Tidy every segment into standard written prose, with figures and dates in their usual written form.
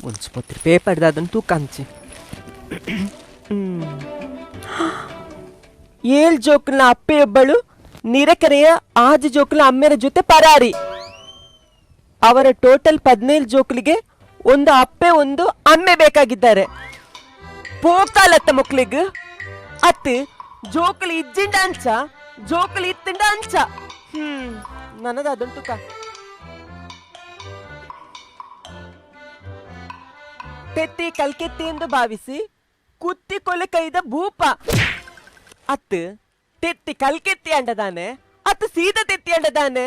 ಮುನ್ಸಿಪತ್ರಿ ಪೇಪರ್ದಾದಂತೂ ಕಂಚಿ ಏಳ್ ಜೋಕ್ಲ ಅಪ್ಪೆಯೊಬ್ಬಳು ನಿರಕೆರೆಯ ಆಜು ಜೋಕ್ಲ ಅಮ್ಮೆರ ಜೊತೆ ಪರಾರಿ. ಅವರ ಟೋಟಲ್ 17 ಜೋಕ್ಲಿಗೆ ಒಂದು ಅಪ್ಪೆ ಒಂದು ಅಮ್ಮೆ ಬೇಕಾಗಿದ್ದಾರೆ. ಪೋಕಾಲತ್ತ ಮಕ್ಳಿಗೆ ಅತ್ ಜೋಕ್ಲಿ ಇಜ್ಜಿಂಡ ಅಂಚ ಜೋಕ್ಲಿ ಇತ್ತಿಂಡ ಅಂಚ. ನನ್ನದು ಅದಂಟು ತೆತ್ತಿ ಕಲ್ಕೆತ್ತಿ ಎಂದು ಭಾವಿಸಿ ಕುತ್ತಿ ಕೊಲೆ ಕೈದ ಭೂಪ ಅತ್ ತೆತ್ತಿ ಕಲ್ಕೆತ್ತಿ ಅಂಡದಾನೆ ಅತ್ ಸೀದ ತೆತ್ತಿ ಅಂಡದಾನೆ.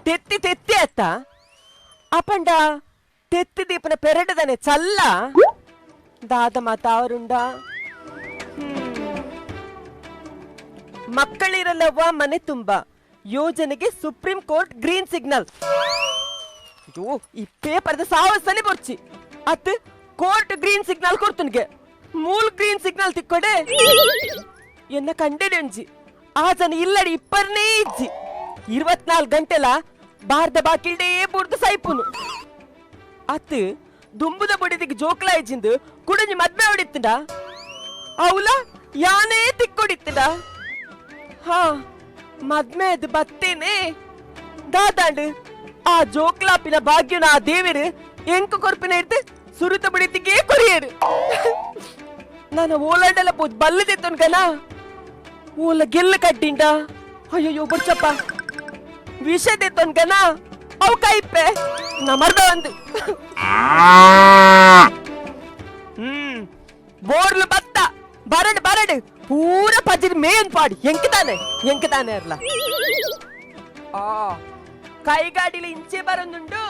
ತೆತ್ತಿ ತೆತ್ತಿ ಅತ್ತ ಅಪಂಡ ತೆತ್ತಿ ದೀಪನ ಪೆರಡದಾನೆ ಚಲ್ಲ ದಾದ ಮಾತ ಅವರುಂಡ. ಮಕ್ಕಳಿರಲ್ಲವ್ವ ಮನೆ ತುಂಬ ಯೋಜನೆಗೆ ಸುಪ್ರೀಂ ಕೋರ್ಟ್ ಗ್ರೀನ್ ಸಿಗ್ನಲ್. ಈ ಪೇಪರ್ದ ಸಾವಸನೆ ಬರ್ಚಿ ಅತ್ ಕೋರ್ಟ್ ಗ್ರೀನ್ ಸಿಗ್ನಲ್ ಕೊಡ್ತನ್ಗೆ ಮೂಲ್ ಗ್ರೀನ್ ಸಿಗ್ನಲ್ ತಿಕ್ಕೊಡೆ ಎನ್ನ ಕಂಡೆಡೆಂಜಿ ಆ ಜನ ಇಲ್ಲಡಿ ಇಪ್ಪರ್ನೇ ಇಜ್ಜಿ 24 ಗಂಟೆಲ ಬಾರ್ದ ಬಾಕಿಲ್ಡೇ ಬುಡ್ದು ಸೈಪುನು ಅತ್ ದುಂಬುದ ಬುಡಿದಿಗೆ ಜೋಕ್ಲ ಇಜ್ಜಿಂದು ಕುಡಂಜಿ ಮದ್ಮೆ ಹೊಡಿತಿಂಡ ಅವಲ ಯಾನೇ ತಿಕ್ಕೊಡಿತ್ತಿಂಡ. ಹಾ ಮದ್ಮೆ ಅದು ಬತ್ತೇನೆ ದಾದಾಂಡ್ ಆ ಜೋಕ್ಲಾಪಿನ ಭಾಗ್ಯನ ಆ ದೇವಿರು ಎಂಕ ಕೊರ್ಪಿನ ಇರ್ತೆ ಸುರುತ ಬಡಿತಿಗೆ ಕೊರಿಯರು. ನಾನು ಓಲಾಂಡೆಲ್ಲ ಪೋದ್ ಬಲ್ಲದಿತ್ತನ್ಕನ ಓಲ ಗೆಲ್ಲ ಕಡ್ಡಿಂಡ ಅಯ್ಯೋ ಬರ್ಚಪ್ಪ ವಿಷದಿತ್ತನ್ಕನ ಅವು ಕೈಪೆ ನಮರ್ದ ಒಂದು ಬೋರ್ಲು ಬತ್ತ ಬರಡ್ ಬರಡ್ ಪೂರ ಪಜಿರ್ ಮೇನ್ ಪಾಡಿ ಎಂಕತಾನೆ ಅರ್ಲ ಆ ಕೈಗಾಡಿಲ ಇಂಚೆ ಬರೊಂದುಂಡು.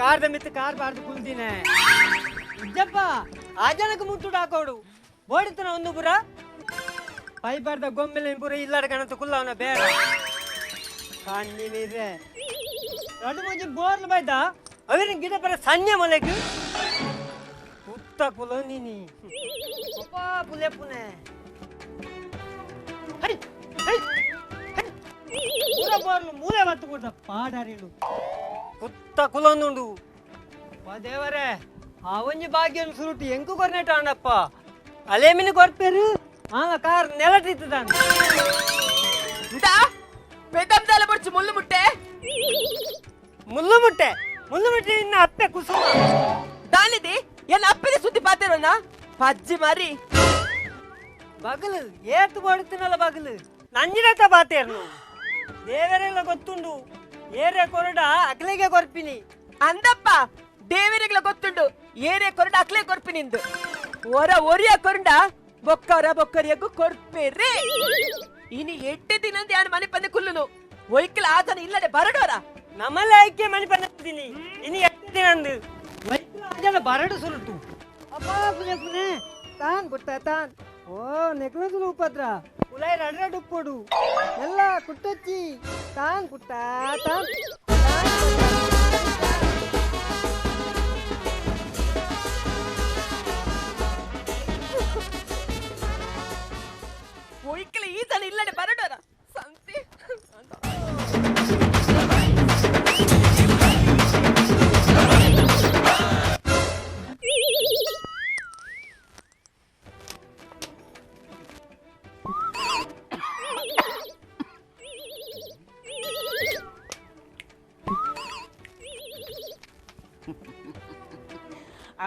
ಕಾರ್ದ ಮಿತ್ತು ಕಾರ್ ಬಾರ್ದು ಕುಲ್ದಿನ ಇಜ್ಜಪ್ಪ ಆ ಜನಕ್ಕೆ ಮುತ್ತುಡು ಹಾಕೋಡು ಓಡಿತನ ಒಂದು ಪುರ ಪೈ ಬಾರ್ದ ಗೊಂಬೆಲಿನ ಪುರ ಇಲ್ಲಾಡ ಕಣಂತ ಕುಲ್ಲವನ ಬೇಡ ಕಾಣಿ ಮೀರೆ ಎರಡು ಮುಂಜಿ ಬೋರ್ಲು ಬೈದ ಅವರಿನ ಗಿಡ ಬರ ಸಣ್ಣ ಮಲೆಗೆ ಉತ್ತ ಕುಲ ನೀನಿ ಅಪ್ಪ ಪುಲೆ ಪುನೆ ಹೈ ಹೈ ಪೂರ ಬೋರ್ಲು ಮೂಲೆ ಬತ್ತು ಕೊಡ್ದ ಪಾಡಾರಿಡು ಉತ್ತ ಕುಲೊಂದುಂಡು ದೇವರೇ ಆ ಒಂಜಿ ಭಾಗ್ಯನ ಸುರುಟಿ ಎಂಕು ಕೊರ್ನೆಟ ಅಂಡಪ್ಪ ಅಲೇಮಿನ ಕೊರ್ಪೇರು ಆಗ ಕಾರ್ ನೆಲಟಿತ್ತದ ಪೆದಂದಲ ಬರ್ಚು ಮುಳ್ಳು ಮುಟ್ಟೆ ಇನ್ನ ಅಪ್ಪೆ ಕುಸುಮ ದಾನಿದಿ ಎಲ್ಲ ಅಪ್ಪೆಗೆ ಸುದ್ದಿ ಪಾತಿರೋಣ ಪಜ್ಜಿ ಮಾರಿ ಬಗಲು ಏತು ಬಡುತ್ತಿನಲ್ಲ ಬಗಲು ನಂಜಿರತ ಪಾತೇರ್ನು ದೇವರೆಲ್ಲ ಗೊತ್ತುಂಡು ಏರೆ ಕೊರಡ ಅಕ್ಲೆಗೆ ಕೊರ್ಪಿನಿ ಅಂದಪ್ಪ ದೇವರಿಗಳ ಗೊತ್ತುಂಡು ಏರೆ ಕೊರಡ ಅಕ್ಲೆ ಕೊರ್ಪಿನಿಂದು ಒರಿಯ ಕೊರಂಡ ಬೊಕ್ಕರಿಯಗೂ ಕೊರ್ಪೇರಿ ಇನಿ 8 ದಿನ ಯಾರು ಮನೆ ಪಂದೆ ಕುಲ್ಲುನು ಒಯ್ಕಲ ಆತನ ಇಲ್ಲದೆ ಬರಡೋರ ನಮ್ಮಲ್ಲ ಐಕ್ಯ ಮನೆ ಪಂದಿನಿ ಇನಿ 8 ದಿನ ಅಂದು ಒಯ್ಕಲ ಆಜನ ಬರಡು ಸುರುಟು ಅಪ್ಪ ಪುನೆ ತಾನ್ ಗುಟ್ಟ ತಾನ್ ಓ ನೆಕ್ಲದುಲು ಉಪದ್ರ ಉಲೈ ರಡ್ರಡ್ ಉಪ್ಪೋಡು ಎಲ್ಲ ಕುಟ್ಟಚ್ಚಿ ತಾನ್ ಕುಟ್ಟ ತಾನ್ ಒಯ್ಕಲ ಈತನ ಇಲ್ಲದೆ ಬರಡೋರ ಸಂತಿ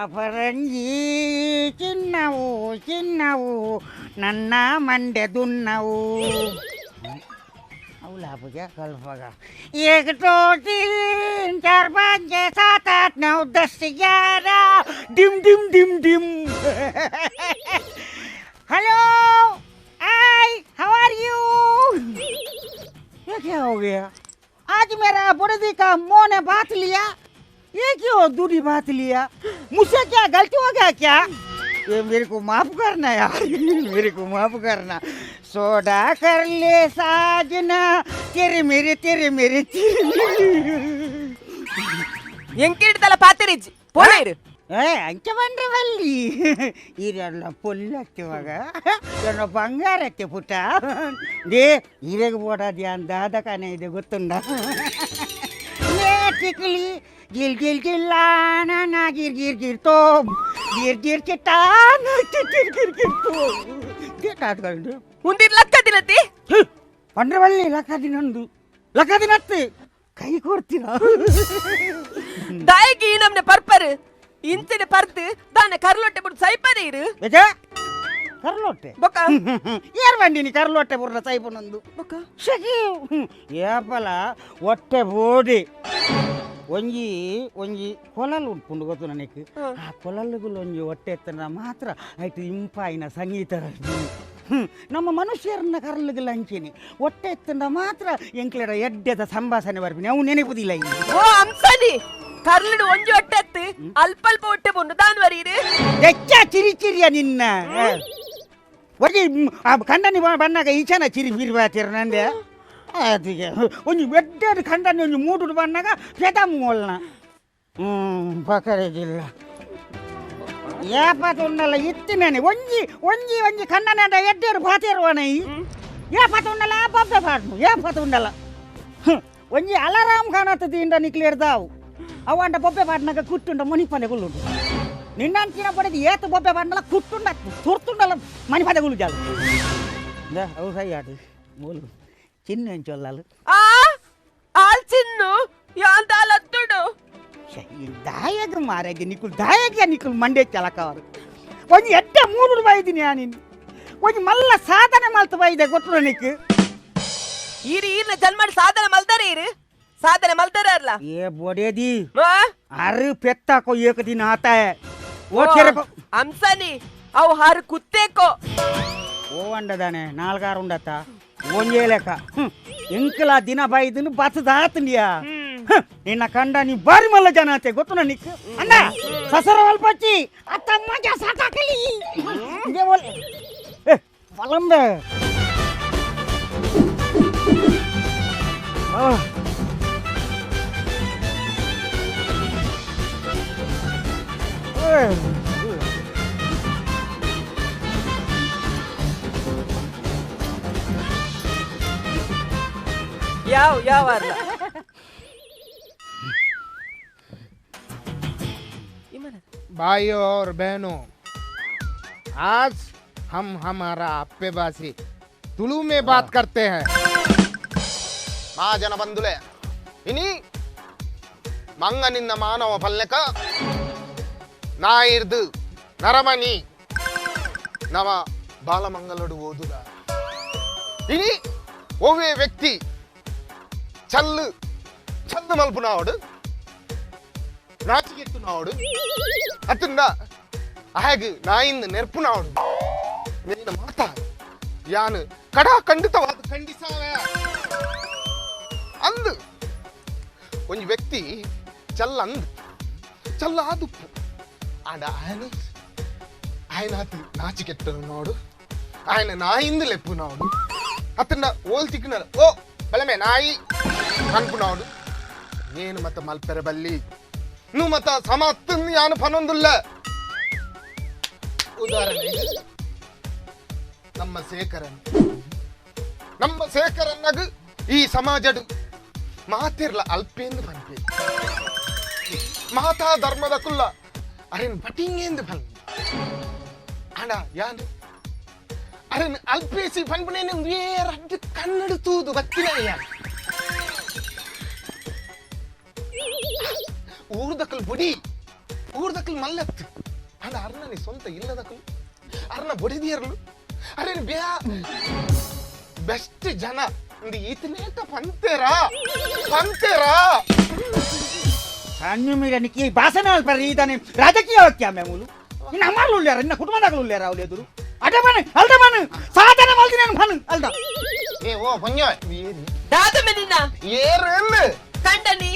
ಅಪರಂಜಿ ಚಿನ್ನವು ನನ್ನ ಮಂಡೆ ದುನ್ನವು ಅವಳ ಬುಜ ಕಲ್ಪಗ 1 2 3 4 5 6 7 8 9 10 11 डिम डिम डिम डिम hello hi how are you ये क्या हो गया आज मेरा बुढ़दी का मुंह ने बात लिया ये क्यों दूरी बात लिया? मुझसे क्या गलती हो गया क्या? ये मेरे को माफ करना यार, मेरे को माफ करना. सोडा कर ले साजना, तेरे मेरे ಎಂಕಿಡ್ತಲ್ಲ ಪಾತಿರಿಜ್ ಪೋಲೇರು ಅಂಚ ಬಂದ್ರೆ ಬಲ್ಲಿ ಇದೆಲ್ಲ ಪೊಲ್ಲತ್ತಿವಾಗ ನನ್ನ ಬಂಗಾರಕ್ಕೆ ಪುಟ್ಟ ದೇ ಇವಾಗ ಬೋಡಾದ್ಯಾ ದಾದ ಕಾನೆ ಇದೆ ಗೊತ್ತುಂಡ ಟಿಕ್ಲಿ ಗಿಲ್ ಗಿಲ್ ಗಿಲ್ಲಾನ ಗಿರ್ ಗಿರ್ ಗಿರ್ ತೋ ಗಿರ್ ಗಿರ್ ಚಿಟ್ಟಾನ ಗಿರ್ ಗಿರ್ ಗಿರ್ ತೋ ಕೇಟಾಡ್ಕೊಂಡು ಉಂದಿರ್ ಲಕ್ಕ ದಿನತಿ ಬಂದ್ರೆ ಬಲ್ಲಿ ಲಕ್ಕ ದಿನತ್ತು ಕೈ ಕೊಡ್ತೀರ ದಾಯಿಗೆ ಈ ನಮ್ನೆ ಪರ್ಪರ್ ಇಂಚಿನ ಪರ್ದು ತಾನೆ ಕರ್ಲೊಟ್ಟೆ ಬಿಟ್ಟು ಸೈಪನೆ ಇರು ಕರ್ಲೊಟ್ಟೆ ಬೊಕ್ಕ ಯಾರು ಬಂದಿನಿ ಕರ್ಲೊಟ್ಟೆ ಬುರ್ರ ಸೈಪನೊಂದು ಬೊಕ್ಕ ಶಕಿ ಏಪಲ ಹೊಟ್ಟೆ ಬೋಡಿ ಒಂಜಿ ಒಂಜಿ ಕೊಲಲು ಉಂಟು ಗೊತ್ತು ನನಗೆ ಆ ಕೊಲಲುಗಳು ಒಂಜಿ ಹೊಟ್ಟೆ ಎತ್ತನ ಮಾತ್ರ ಆಯ್ತು ಇಂಪಾಯಿನ ಸಂಗೀತ ನಮ್ಮ ಮನುಷ್ಯರನ್ನ ಕರಲುಗಳು ಹಂಚಿನಿ ಹೊಟ್ಟೆ ಎತ್ತಂದ ಮಾತ್ರ ಎಂಕ್ಲೆರ ಎಡ್ಡೆದ ಸಂಭಾಷಣೆ ಬರ್ತೀನಿ ಅವು ನೆನಪುದಿಲ್ಲ ಇಲ್ಲಿ ಓ ಅಂಸನಿ ಕರ್ಲಿಡು ಒಂಜಿ ಹೊಟ್ಟೆ ಎತ್ತು ಅಲ್ಪ ಹೊಟ್ಟೆ ಬಂದು ದಾನ್ವರಿ ಇರು ಹೆಚ್ಚ ಚಿರಿಚಿರಿಯ ನಿನ್ನ ಒಜಿ ಕಂಡನಿ ಬಣ್ಣಾಗ ಈಚನ ಚಿರಿ ಬಿರ್ಬಾತಿರ ನಂದೆ ಅದಕ್ಕೆ ಒಂಜಿ ಎಡ್ಡೆದ ಕಂಡನಿ ಒಂಜಿ ಮೂಡುಡು ಬಣ್ಣಾಗ ಪೆದಮ್ಮೋಲ್ನ ಪಕರೇಜಿಲ್ಲ ಏಪತ್ತೊಂದಲ್ಲ ಇತ್ತಿನೇನೆ ಒಂಜಿ ಒಂಜಿ ಒಂಜಿ ಕಣ್ಣನ ಎಡ್ಡೆರು ಪಾತಿರುವನ ಏಪತ್ತೊಂದಲ್ಲ ಬೊಬ್ಬೆ ಪಾಡ್ನು ಏಪತ್ತೊಂದಲ್ಲ ಒಂಜಿ ಅಲಾರಾಮ್ ಕಾಣತ್ತದಿಂದ ನಿಕ್ಲಿರ್ದಾವು ಅವಂಡ ಬೊಬ್ಬೆ ಪಾಡ್ನಾಗ ಕುಟ್ಟುಂಡ ಮುನಿಪನೆ ಗುಳ್ಳುಂಡು ನಿನ್ನಂಚಿನ ಪಡೆದು ಏತು ಬೊಬ್ಬೆ ಪಾಡ್ನಲ್ಲ ಕುಟ್ಟುಂಡ ತುರ್ತುಂಡಲ್ಲ ಮನಿಪದೆ ಗುಳು ಜಾಲು ಅವು ಸೈ ಆಡು ಮೂಲು ಚಿನ್ನ ಎಂಚೊಲ್ಲಾಲು ಆ ಆಲ್ ಚಿನ್ನು ಯಾಂತ ಲತ್ತುಡು ದಾಯಗ ಮಾರಾಗೆ ನಿಕ್ಕುಲ್ ಮಂಡೆ ಚಲಕವರು ಒಂಜಿ ಎಡ್ಡೆ 3 ರೂಪಾಯಿ ಇದ್ದೀನಿ ನೀನು ಒಂಜಿ ಮಲ್ಲ ಸಾಧನೆ ಮಲ್ತು ಬೈದೆ ಗೊತ್ತು ನಿಕ್ಕು ಈರಿ ಈರ್ನ ಜನ್ಮಾಡಿ ಸಾಧನೆ ಮಲ್ತಾರೆ ಇರು ಸಾಧನೆ ಮಲ್ತಾರೆ ಅಲ್ಲ ಏ ಬೋಡೇದಿ ಅರು ಪೆತ್ತಾಕೋ ಏಕ ದಿನ ಆತಾಯ ಓ ಅಂಸನಿ ಅವು ಹಾರು ಕುತ್ತೇಕೋ ಓ ಅಂಡದಾನೆ 4-6 ಉಂಡತ್ತ ಒಂಜೇ ಲೆಕ್ಕ ಎಂಕಲ ದಿನ ಬೈದನು ಬತ್ತದಾತಂಡಿಯಾ ನಿನ್ನ ಕಂಡ ನೀ ಬಾರಿ ಮಲ್ಲ ಜನ ಆತೆ ಗೊತ್ತು ನನಗೆ ಅಣ್ಣ ಸಸರ ಅಲ್ಪಚ್ಚಿ ಅತ್ತ ಮಜಾ ಸಾಕಾಕಲಿ ಪಲಂಬೆ ಯಾವ ಅಲ್ಲ भाइयों और बहनों, आज हम हमारा अप्पेबासी तुलु में बात करते हैं. महाजन बंधुले इनी मंगनिंद मानव पल्लेक नायिर्दु नरमणि नव बालमंगलुडु ओदुग इनी ओवे व्यक्ति चल्लु मल्पुनावडु ನಾಚಿಕೆತ್ತುನಾವಡು ಅತ್ತಂದ ಹಾಗೆ ನಾಯಿಂದ ನೆರ್ಪುನಾವಡು ನಿನ್ನ ಮಾತಾ ಯಾನು ಕಡ ಖಂಡಿತವಾದ ಖಂಡಿಸಾವೆ ಅಂದು ಒಂದು ವ್ಯಕ್ತಿ ಚಲ್ಲ ಆದುಪ್ಪು ಆಡ ఆయన నాచికెత్తను నాడు ఆయన నాయింది లెప్పునాడు అతను ఓల్ తిక్కినాడు ఓ బలమే నాయి అనుకున్నాడు నేను మత మల్పెరబల్లి నువ్వు మత సమత్తుంది యాను పనొందుల్ల ಉದಾಹರಣೆ ನಮ್ಮ ಶೇಖರನ್ನಾಗ ಈ ಸಮಾಜಡು ಮಾತಿರ್ಲ ಅಲ್ಪೇಂದು ಬಂದೆ ಮಾತಾ ಧರ್ಮದ ಕುಲ್ಲ ಅರೆನ್ ಬಟಿಂಗೇಂದು ಬಂದೆ ಅಣ್ಣ ಯಾನು ಅರೆನ್ ಅಲ್ಪೇಸಿ ಪನ್ಪುನೇನೆ ರಡ್ಡು ಕನ್ನಡು ತೂದು ಬತ್ತಿನ ಊರ್ದಕ್ಕಲ್ ಬುಡಿ ಊರ್ದಕ್ಕಲ್ ಮಲ್ಲತ್ತು ಅಣ್ಣ ಅರ್ನನಿ ಸ್ವಂತ ಇಲ್ಲದಕ್ಕಲು ಅರ್ನ ಬೊಡಿದಿಯರ್ಲು ಅರೇನು ಬ್ಯಾ ಬೆಸ್ಟ್ ಜನ ಒಂದು ಈತನೇತ ಪಂತೆರಾ ಅನ್ಯಮಿರನಿಗೆ ಭಾಷಣ ಇದ್ದಾನೆ ರಾಜಕೀಯ ವಾಕ್ಯ ಮೇಮೂಲು ಇನ್ನು ಅಮ್ಮಲು ಉಳ್ಳ್ಯಾರ ಇನ್ನು ಕುಟುಂಬದಾಗಲು ಉಳ್ಳ್ಯಾರ ಅವಳು ಎದುರು ಅಲ್ದ ಸಾಧನೆ ಮಾಡ್ತೀನಿ ನಾನು ಬನು ಅಲ್ದ ಏ ಓ ಹೊಂಜ ದಾದ ಮೆನಿನ ಏರು ಕಂಡನಿ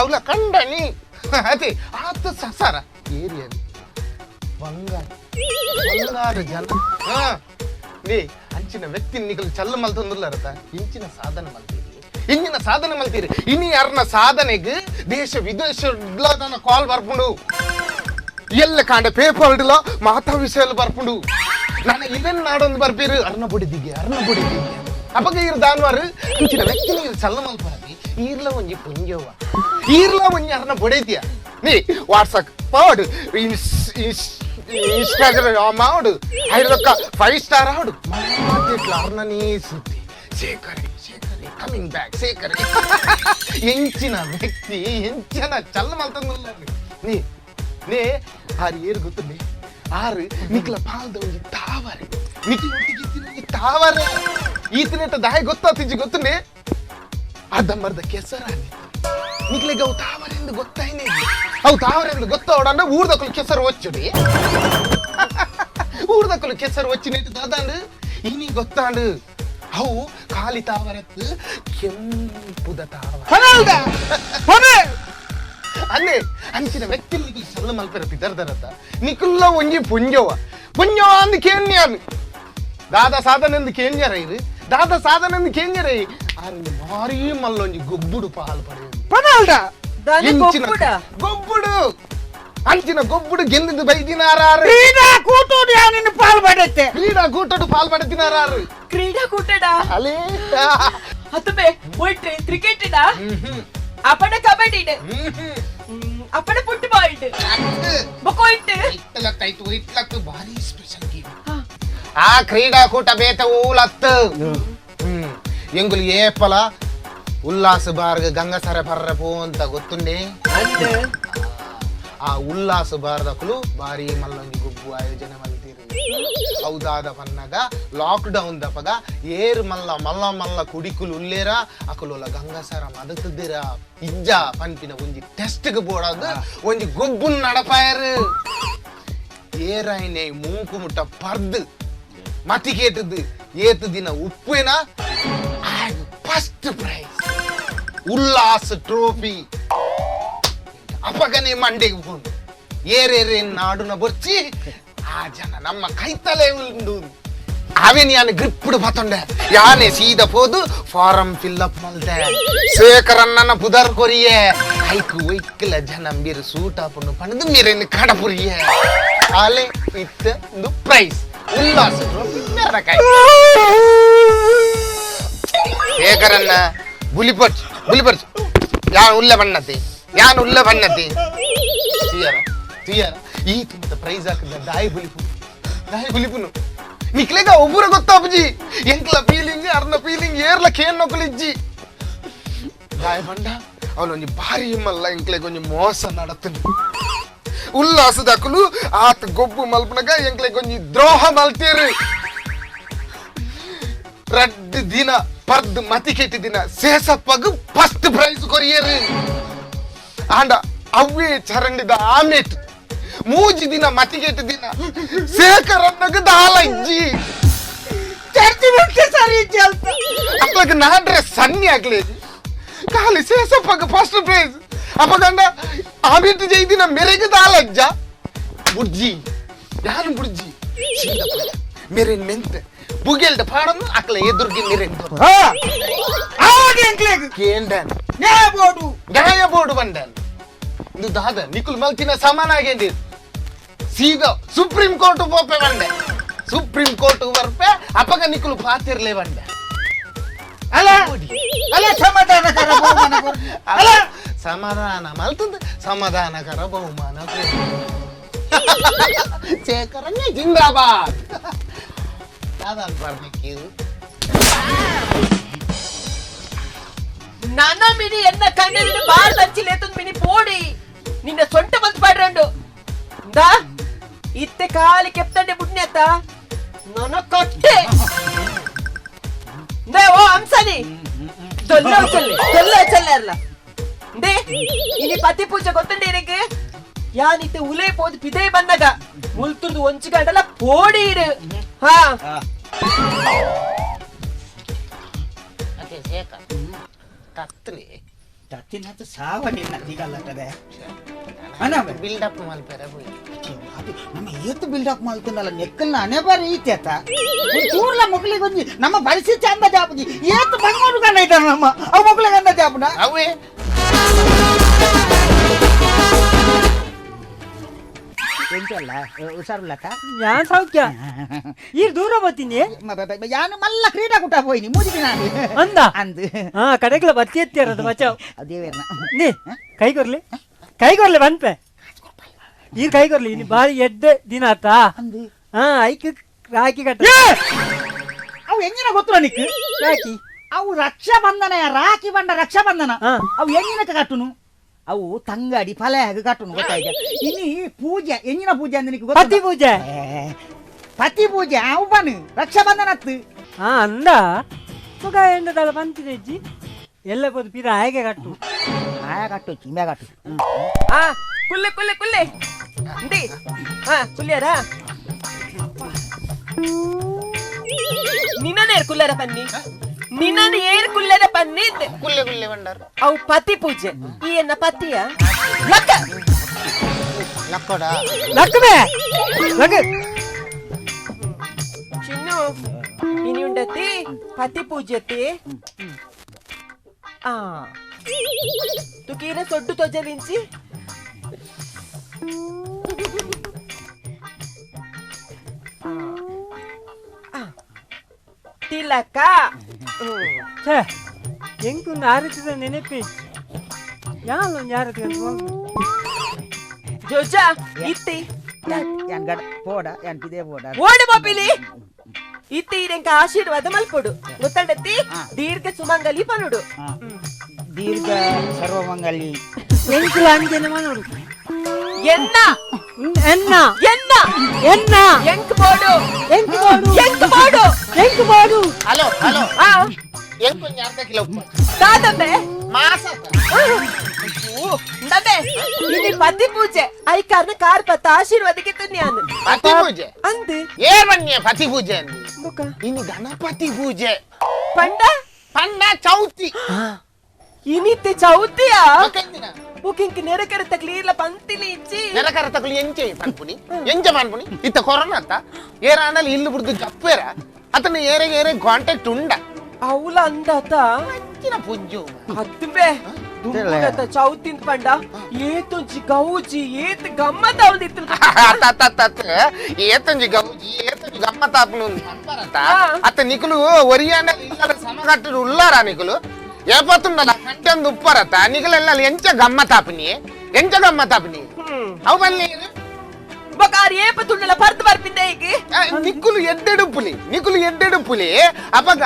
ಅವಳ ಕಂಡನಿ ಅದೇ ಆತ ಸಸಾರ ಏರಿಯಲ್ಲಿ ಬಂಗಾರ ಜನ ನೀ ಅಂಚಿನ ವ್ಯಕ್ತಿ ನಿಗಲು ಚಲ್ಲ ಮಲ್ತಂದಿಲ್ಲರತ ಇಂಚಿನ ಸಾಧನೆ ಮಲ್ತೀರಿ ಇನ್ನು ಯಾರನ್ನ ಸಾಧನೆಗೆ ದೇಶ ವಿದೇಶ ಕಾಲ್ ಬರ್ಪುಂಡು ಎಲ್ಲ ಕಾಂಡ ಪೇಪರ್ ಮಾತಾ ವಿಷಯ ಬರ್ಪುಂಡು ನಾನು ಇದನ್ನ ನಾಡೊಂದು ಬರ್ಪೀರು ಅರ್ನ ಬುಡಿದಿಗೆ ಅಪಗ ಇರ್ ದಾನ್ವಾರು ಇಂಚಿನ ವ್ಯಕ್ತಿ ನೀರು ಚಲ್ಲ ಮಲ್ಪಿ ಈರ್ಲ ಒಂಜಿ ಪುಂಜವ್ವ ಈರ್ಲ ಒಂಜಿ ಅರ್ನ ಬೊಡೈತಿಯ ನೀ ವಾಟ್ಸಪ್ ಮಾಡು ಇನ್ಸ್ಟಾಗ್ರಾಮ್ ಮಾಡು 5 ಸ್ಟಾರ್ ಆಡು ಅರ್ನ ನೀ ಸುದ್ದಿ ಶೇಖರಿ ಕಮಿಂಗ್ ಬ್ಯಾಕ್ ಶೇಖರಿ ಎಂಚಿನ ವ್ಯಕ್ತಿ ಎಂಚಿನ ಚಲ್ಲ ಮಲ್ತಂದಿಲ್ಲ ನೀ ಆರು ಏರು ಗೊತ್ತುಂಡೆ ಆರು ನಿಕ್ಲ ಪಾಲ್ದ ಒಂಜಿ ತಾವರೆ ನಿಕ್ಲ ತಾವರೆ ಈತನೆಟ್ಟ ದಾಯ ಗೊತ್ತಿಜ್ಜಿ ಗೊತ್ತುಂಡೆ ಅರ್ಧಂಬರ್ಧ ಕೆಸರ ನಿಕ್ಲಿಗೆ ಅವು ತಾವರೆಂದು ಗೊತ್ತಾಯ್ನೆ ಅವು ತಾವರೆಂದು ಗೊತ್ತವಡಂಡ ಊರ್ದಕ್ಕಲು ಕೆಸರು ಒಚ್ಚುಡಿ ಊರ್ದಕ್ಕಲು ಕೆಸರು ಒಚ್ಚಿ ನೆಟ್ಟು ದಾದಾಂಡು ಇನಿ ಗೊತ್ತಾಂಡು ಅವು ಖಾಲಿ ತಾವರೆತ್ತು ಕೆಂಪುದ ತಾವರೆ ಅಲ್ಲೇ ಅಂಚಿನ ವ್ಯಕ್ತಿ ನಿಖಿಲ್ ಸಲ್ಲ ಮಲ್ಪೆರ ಪಿದರ್ದರತ್ತ ನಿಖುಲ್ಲ ಒಂಜಿ ಪುಂಜವ ಅಂದು ಕೇನ್ಯಾನು ದಾದ ಸಾಧನೆ ಎಂದು ಕೇಂಜರ ಇದು ದಾದ ಸಾಧನೆ ಎಂದು ಕೇಂಜರ ಆರು ಭಾರಿ ಮಲ್ಲೊಂಜಿ ಗೊಬ್ಬುಡು ಪಾಲು ಪಡೆಯುದು ಗೊಬ್ಬುಡು ಅಂಚಿನ ಗೊಬ್ಬುಡು ಗೆಂದಿದ್ದು ಬೈದಿನಾರು ಕ್ರೀಡಾಕೂಟಡು ಪಾಲ್ ಪಡೆದಿನಾರು ಕ್ರೀಡಾಕೂಟಡ ಅಲೇ ಹತ್ತುಬೆ ಹೋಯ್ಟ್ರಿ ಕ್ರಿಕೆಟ್ ಅಪಡ ಕಬಡ್ಡಿ ಅಪಡ ಫುಟ್ಬಾಲ್ ಇಟ್ಲತ್ತು ಭಾರಿ ಸ್ಪೆಷಲ್ ಗೇಮ್ ಆ ಕ್ರೀಡಾಕೂಟ ಬೇತ ಊಲತ್ತು ಎಂಗುಲು ಏಪಲ ಉಲ್ಲಾಸ ಬಾರ್ಗ ಗಂಗಸರ ಪರ್ರಪು ಅಂತ ಗೊತ್ತುಂಡೆ ಆ ಉಲ್ಲಾಸ ಬಾರ್ದಕಲು ಭಾರಿ ಮಲ್ಲೊಂಜಿ ಗುಬ್ಬು ಆಯೋಜನೆ ಮಲ್ತೀರಿ ಹೌದಾದ ಪನ್ನಗ ಲಾಕ್ ಡೌನ್ ದಪಗ ಏರು ಮಲ್ಲ ಕುಡಿಕುಲು ಉಲ್ಲೇರ ಅಕುಲೋಲ ಗಂಗಸರ ಮದತಿದ್ದೀರ ಇಜ್ಜ ಪಂಪಿನ ಒಂಜಿ ಟೆಸ್ಟ್ ಗೆ ಬೋಡದು ಒಂಜಿ ಗೊಬ್ಬುನ್ ನಡಪಾಯರು ಏರಾಯ್ನೆ ಮೂಂಕು ಮುಟ್ಟ ಪರ್ದು ಮತಿ ಕೇಟದ್ದು ಏತು ದಿನ ಉಪ್ಪಿನ ಫಸ್ಟ್ ಪ್ರೈಸ್ ಉಲ್ಲಾಸ ಟ್ರೋಫಿ ಅಪಗನೆ ಮಂಡೆಗೆ ಹೋಗಿ ಏರೇರೇ ನಾಡುನ ಬೊರ್ಚಿ ಆ ಜನ ನಮ್ಮ ಕೈತಲೆ ಉಂಡು ಅವೇನ್ ಯಾನೆ ಗ್ರಿಪ್ಪುಡು ಬತ್ತೊಂಡೆ ಯಾನೆ ಸೀದ ಪೋದು ಫಾರಂ ಫಿಲ್ಲಪ್ ಮಲ್ದೆ ಶೇಖರಣ್ಣನ ಪುದರ್ ಕೊರಿಯೆ ಐಕು ಒಯ್ಕಲ ಜನ ಮೀರು ಸೂಟಾಪುಂಡು ಪಣದು ಮೀರೇನು ಕಡಪುರಿಯೆ ಆಲೆ ಇತ್ತು ಪ್ರೈಸ್ ಉಲ್ಲಾಸ ಮೇರಕಾಯಿ ಶೇಖರಣ್ಣ ಬುಲಿಪರ್ಚು ಯಾನ್ ಉಲ್ಲ ಬಣ್ಣತಿ తీయరా ఈ తుంత ప్రైజ్ ಹಾಕಿದ ದಾಯಿ ಬುಲಿಪುನು ನಿಕ್ಲೆಗ ಒಬ್ಬರ ಗೊತ್ತಾಪಜಿ ಎಂಕ್ಲ ಫೀಲಿಂಗ್ ಅರ್ನ ಫೀಲಿಂಗ್ ಏರ್ಲ ಕೇನ್ ನೊಕಲಿಜ್ಜಿ ದಾಯಿ ಬಂಡ ಅವನೊಂಜಿ ಭಾರಿ ಮಲ್ಲ ಎಂಕ್ಲೆಗ ಒಂಜಿ ಮೋಸ ನಡತನು ಉಲ್ಲಾಸದಕಲು ಆತ ಗೊಬ್ಬು ಮಲ್ಪನಗ ಎಂಕ್ಲೆಗ ಒಂಜಿ ದ್ರೋಹ ಮಲ್ತೇರು ರಡ್ಡ್ ದಿನ ಪರ್ದ್ ಮತಿ ಕೆಟ್ಟಿ ದಿನ ಸೇಸಪ್ಪಗ ಫಸ್ಟ್ ಪ್ರೈಸ್ ಕೊರಿಯರು ಆಂಡ ಅವ್ವೇ ಚರಂಡಿದ ಆಮೇಟ್ ಮೂಜಿ ದಿನ ಮತಿಗೆಟ್ಟು ದಿನ ಶೇಖರಣ್ಣಗ ದಾಲ ಇಜ್ಜಿ ಅಪ್ಪಗ ನಾಡ್ರೆ ಸನ್ನಿ ಆಗ್ಲಿ ಖಾಲಿ ಶೇಷಪ್ಪಗ ಫಸ್ಟ್ ಪ್ರೈಸ್ ಅಪ್ಪಗಂಡ ಆಮೇಟ್ ಜೈದಿನ ಮೆರೆಗ ದಾಲ ಅಜ್ಜ ಬುಡ್ಜಿ ಯಾನು ಬುಡ್ಜಿ ಮೆರೆನ್ ಮೆಂತೆ ಬುಗೆಲ್ದ ಪಾಡನ್ನು ಅಕ್ಲ ಎದುರ್ಗಿ ಮೆರೆನ್ ಕೇಂಡನ್ ನ್ಯಾಯ ಬೋರ್ಡು ಬಂಡನ್ ಇದು ದಾದ ನಿಕುಲ್ ಮಲ್ತಿನ ಸಮಾನ ಆಗೇಂದಿ ಸೀದಾ ಸುಪ್ರೀಂ ಕೋರ್ಟ್ ಹೋಪೆ ಬಂಡೆ ಸುಪ್ರೀಂ ಕೋರ್ಟ್ ಬರ್ಪೆ ಅಪಗ ನಿಕುಲ್ ಪಾತಿರ್ಲೆ ಬಂಡೆ ಸಮಾಧಾನ ಮಲ್ತಂದ ಸಮಾಧಾನಕರ ಬಹುಮಾನ ಶೇಖರಣ್ಣ ಜಿಂದಾಬಾದ್ ದಾದಾನ್ ಬರ್ಲಿಕ್ಕೆ ನನ್ನ ಮಿನಿ ಎನ್ನ ಕಣ್ಣಿನ ಬಾರ್ ದಂಚಿಲೇತೊಂದು ಮಿನಿ ಪೋಡಿ ನಿನ್ನ ಸೊಂಟ ಬಂತು ಪಾಡ್ರಂಡು ದಾ ಇತ್ತೆ ಕಾಲಿ ಕೆಪ್ತಂಡೆ ಬುಡ್ನೆತ್ತ ನನ್ನ ಕಟ್ಟೆ ದೇ ಓ ಅಂಸನಿ ದೊಲ್ಲ ಚಲ್ಲ ದೇ ಇನಿ ಪತಿ ಪೂಜೆ ಗೊತ್ತಂಡೆ ಇರಕ್ಕೆ ಯಾನಿತ್ತೆ ಉಲೇ ಪೋದು ಪಿದೇ ಬಂದಾಗ ಮುಲ್ತುರ್ದು ಒಂಚು ಗಂಟಲ ಪೋಡೀರು ಹಾ ಅದೇ ಶೇಖರ್ ತತ್ತನಿ ತತ್ತಿನ ಸಾವ ನಿನ್ನ ದಿಗಲ್ಲದೆ ಅನವೆ ಬಿಲ್ಡಪ್ ಮಲ್ಪೆರೆ ಹೋಯ್ ಅದು ನಮ್ಮ ಏತು ಬಿಲ್ಡಪ್ ಮಾಡ್ಕೊಂಡಲ್ಲ ನೆಕ್ಕಲ್ನ ಅನೆ ಬಾರಿ ಈತ್ಯಾತ ಚೂರ್ಲ ಮಕ್ಕಳಿಗೆ ಒಂಜಿ ನಮ್ಮ ಪರಿಸ್ಥಿತಿ ಅಂದ ಜಾಪುಜಿ ಏತು ಬಂಗೋಡು ಕಂಡ ಇದ್ದಾರ ನಮ್ಮ ಅವು ಮಕ್ಕಳಿಗೆ ಅಂದ ಜಾಪುನ ಅವೇ ಎಂಚಲ್ಲ ಹುಷಾರುಲ್ಲಕ್ಕ ಯಾನ್ ಸೌಖ್ಯ ಈ ದೂರ ಬರ್ತೀನಿ ಯಾನು ಮಲ್ಲ ಕ್ರೀಡಾಕೂಟ ಹೋಯ್ನಿ ಮೂಜಿಗೆ ನಾನು ಅಂದ ಅಂದು ಹಾ ಕಡೆಗೆಲ್ಲ ಬರ್ತಿ ಎತ್ತಿರದು ಬಚಾವ್ ದೇವೇರ್ನ ನೀ ಕೈಗೊರ್ಲಿ ಬಂತೆ ಈ ಕೈಗೊರ್ಲಿ ಇನ್ನು ಬಾರಿ ಎಡ್ಡೆ ದಿನ ಆತಾ ಅಂದು ಹಾ ಐಕ್ ರಾಖಿ ಕಟ್ಟ ಅವು ಎಂಗಿನ ಗೊತ್ತು ನಿಕ್ ರಾಖಿ ಅವು ರಕ್ಷಾಬಂಧನ ರಾಖಿ ಬಂಡ ರಕ್ಷಾಬಂಧನ ಹಾ. ಅವು ಎಂಗಿನಕ್ಕೆ ಕಟ್ಟುನು ಅವು ತಂಗಡಿ ಫಲಯಾಗ ಕಟ್ಟುನು ಗೊತ್ತಾಯ್ತ ಇನಿ ಪೂಜೆ ಎಂಗಿನ ಪೂಜೆ ಅಂದ್ರೆ ನಿಕ್ ಪತಿ ಪೂಜೆ ಪತಿ ಪೂಜೆ ಅವು ಬನ್ ರಕ್ಷಾಬಂಧನ ಅತ್ತು ಹಾ ಅಂದ ಮಗ ಎಂದದಲ್ಲ ಬಂತಿದೆ ಅಜ್ಜಿ ಎಲ್ಲ ಬೋದು ಪಿರ ಹಾಗೆ ಕಟ್ಟು ಆಯ ಕಟ್ಟು ಚಿಂಬೆ ಕಟ್ಟು ಆ ಕುಲ್ಲೆ ಕುಲ್ಲೆ ಕುಲ್ಲೆ ಇಂದಿ ಹಾ ಕುಲ್ಯಾರ ನಿನ್ನನೇ ಕುಲ್ಲರ ಪನ್ನಿ ನಿನ್ನನ್ನು ಏರ್ ಕುಲ್ಲರ ಪನ್ನಿ ಕುಲ್ಲೆ ಕುಲ್ಲೆ ಬಂಡಾರ ಅವು ಪತಿ ಪೂಜೆ ಈ ಎನ್ನ ಪತಿಯ ಲಕ್ಕ ಲಕ್ಕೋಡ ಲಕ್ಕಬೇ ಲಕ್ಕ ಚಿನ್ನು ಇನಿ ಉಂಡತಿ ಪತಿ ಪೂಜೆತಿ ಆ ತುಕೀರ ಸೊಡ್ಡು ತೊಜಲಿಂಚಿ ತಿಲಕ ಛೇ ಎಂಕೊಂದು ಆರತಿದ ನೆನಪಿ ಯಾವೊಂದು ಆರತಿ ಅಂತ ಹೋಗು ಜೋಜ ಇತ್ತಿ ಯಾನ್ ಗಡ ಪೋಡ ಯಾನ್ ಪಿದೆ ಪೋಡ ಓಡು ಬಾಪಿಲಿ ಇತ್ತಿ ಇರೆಂಕ ಆಶೀರ್ವಾದ ಮಲ್ಪೊಡು ಗೊತ್ತಂಡತಿ ದೀರ್ಘ ಸುಮಂಗಲಿ ಪನುಡು ದೀರ್ಘ ಸರ್ವಮಂಗಲಿ ಎಂಕಿಲ ಅಂಜನೆ ಮಾಡೋಡು ಎನ್ನ ಎನ್ನ ಎನ್ನ ಎನ್ನ ಎಂಕ್ ಬೋಡು ಎಂಕು ಮಾಡು ಎಂಕ್ ಬೋಡು ಎಂಕು ಮಾಡು ಹಲೋ ಹಲೋ ಆ ಎಂಕೊಂದು ಅರ್ಧ ಕಿಲೋ ಉಪ್ಪು ಸಾದಮ್ಮೆ ಮಾಸ ndame ini pati pooje ai karna kar pata ಆಶೀರ್ವಾದಕ್ಕೆ ತನ್ಯಾನು ಪತಿ ಪೂಜೆ ಅಂದೆ ಏನ್ ಬನ್ನಿ ಪತಿ ಪೂಜೆ ಅಂದು ಬೊಕ ಇನ್ನು ಗಣಪತಿ ಪೂಜೆ ಪಂಡ ಪಂಡ ಚೌತಿ ಇನಿತ್ತೆ ಚೌತಿಯ ಮಕ್ಕಂದಿನ ಬುಕಿಂಗ್ ನೆರಕರ ತಕ್ಲೀರ್ಲ ಪಂತಿಲಿ ಇಚ್ಚಿ ನೆಲಕರ ತಗೊಳ್ಳಿ ಎಂಚೆ ಪನ್ಪುನಿ ಎಂಚ ಪನ್ಪುನಿ ಇತ್ತ ಕೊರೋನಾ ಅತ್ತ ಏರ ಅನ್ನಲ್ಲಿ ಇಲ್ಲು ಬಿಡ್ದು ಜಪ್ಪೇರ ಅತನ ಏರೆ ಕಾಂಟ್ಯಾಕ್ಟ್ ಉಂಡ ಅವಳ ಅಂದಾತ ಅಂಚಿನ ಪುಂಜು ಹತ್ತುಬೆ ದುಂಬುಲತ ಚೌತಿಂದ ಪಂಡ ಏತೊಂಜಿ ಗೌಜಿ ಏತ್ ಗಮ್ಮತ್ ಅವಲ್ದಿತ್ತು ಏತಂಜಿ ಗೌಜಿ ಏತಂಜಿ ಗಮ್ಮತಾಪನು ಅಂಬರತ ಅತ್ತ ನಿಕುಲು ಒರಿಯಾನ ಇಲ್ಲದ ಸಮಗಟ್ಟು ಉಲ್ಲಾರ ನಿಕುಲು ಏಪತ್ತುಂಡಲ ಕಂಟೊಂದು ಉಪ್ಪರತ ನಿಕಲೆಲ್ಲ ಎಂಚ ಗಮ್ಮತಾಪನಿ ಅವು ಬಲ್ಲಿ ಬಕಾರ್ ಏಪ ತುಂಡಲ ಪರ್ದು ಬರ್ಪಿದ್ದೆ ಈಗ ನಿಕುಲು ಎಡ್ಡೆಡು ಪುಲಿ ಅಪಗ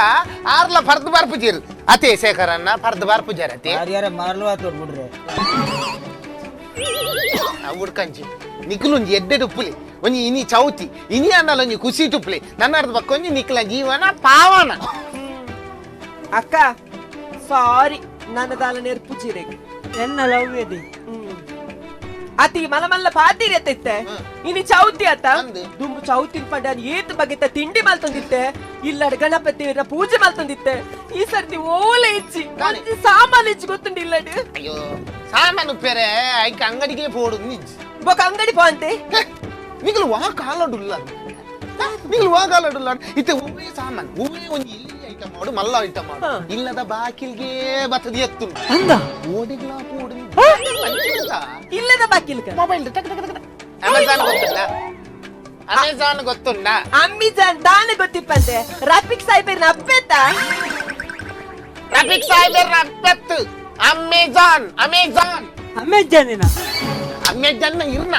ಆರ್ಲ ಪರ್ದು ಬರ್ಪು ಜೀರು ಅತೆ ಶೇಖರನ್ನ ಪರ್ದು ಬರ್ಪು ಜರತೆ ಯಾರ್ಯಾರ ಮಾರ್ಲು ಆತೋಡ್ ಬಿಡ್ರೆ ಉಡ್ಕಂಚಿ ನಿಕುಲೊಂಜಿ ಎಡ್ಡೆಡು ಪುಲಿ ಒಂಜಿ ಇನಿ ಚೌತಿ ಇನಿ ಅನ್ನಲ್ಲ ಒಂಜಿ ಖುಷಿ ಟುಪ್ಲಿ ನನ್ನ ಅರ್ಧ ಬಕ್ಕೊಂಜಿ ನಿಕ್ಲ ಜೀವನ ಪಾವನ ಅಕ್ಕ ಸಾರಿ ನನ್ನದಾಲ ನೆರ್ಪು ಚೀರೆಗೆ ಎನ್ನ ಲವ್ ಇದೆ ಅತಿ ಮಲಮಲ್ಲ ಪಾತಿರತ್ತೆ ಇನಿ ಚೌತಿ ಆತ ಅಂದು. ದುಂಬು ಚೌತಿ ಪಂಡ ಏತ್ ಬಗೆತ ತಿಂಡಿ ಮಲ್ತೊಂದಿತ್ತೆ ಇಲ್ಲಡ ಗಣಪತಿಯರ ಪೂಜೆ ಮಲ್ತೊಂದಿತ್ತೆ ಈ ಸರ್ತಿ ಓಲೆ ಇಚ್ಚಿ ನಾನೇ. ಒಂಜಿ ಸಾಮಾನ್ ಇಚ್ಚಿ ಗೊತ್ತುಂಡು ಇಲ್ಲಡು ಅಯ್ಯೋ ಸಾಮಾನು ಪೇರೆ ಐಕ ಅಂಗಡಿಗೆ ಪೋಡು ನಿಜ ಬೊಕ ಅಂಗಡಿ ಪೋಂತೆ ನಿಕಲು ವಾ ಕಾಲಡುಲ್ಲ ಇತ್ತೆ ಹೂವೇ ಸಾಮಾನು ಹೂವೇ ಒಂಜಿ ಇಲ್ಲಿ ಐಟಮ್ ಮಾಡು ಮಲ್ಲ ಐಟಮ್ ಮಾಡು ಹಾ. ಇಲ್ಲದ ಬಾಕಿಲ್ಗೆ ಬತ್ತದ ಎತ್ತು ಅಂದ ಓಡಿಗ್ಲ ಪೋಡು ಇಲ್ಲದ ಬಾಕಿಲ್ಕ ಮೊಬೈಲ್ ಅಮೆಜಾನ್ ಗೊತ್ತುಂಡ ಅಮ್ಮಿಜಾನ್ ದಾನ ಗೊತ್ತಿಪ್ಪಂತೆ ರಫಿಕ್ ಸಾಯ್ಬೇರ್ ಅಪ್ಪೆತ್ತ ರಫಿಕ್ ಸಾಹೇಬರ್ ಅಪ್ಪತ್ತು ಅಮೆಜಾನ್ ಅಮೆಜಾನಿನ ಅಮೆಜಾನ್ ಇರ್ನ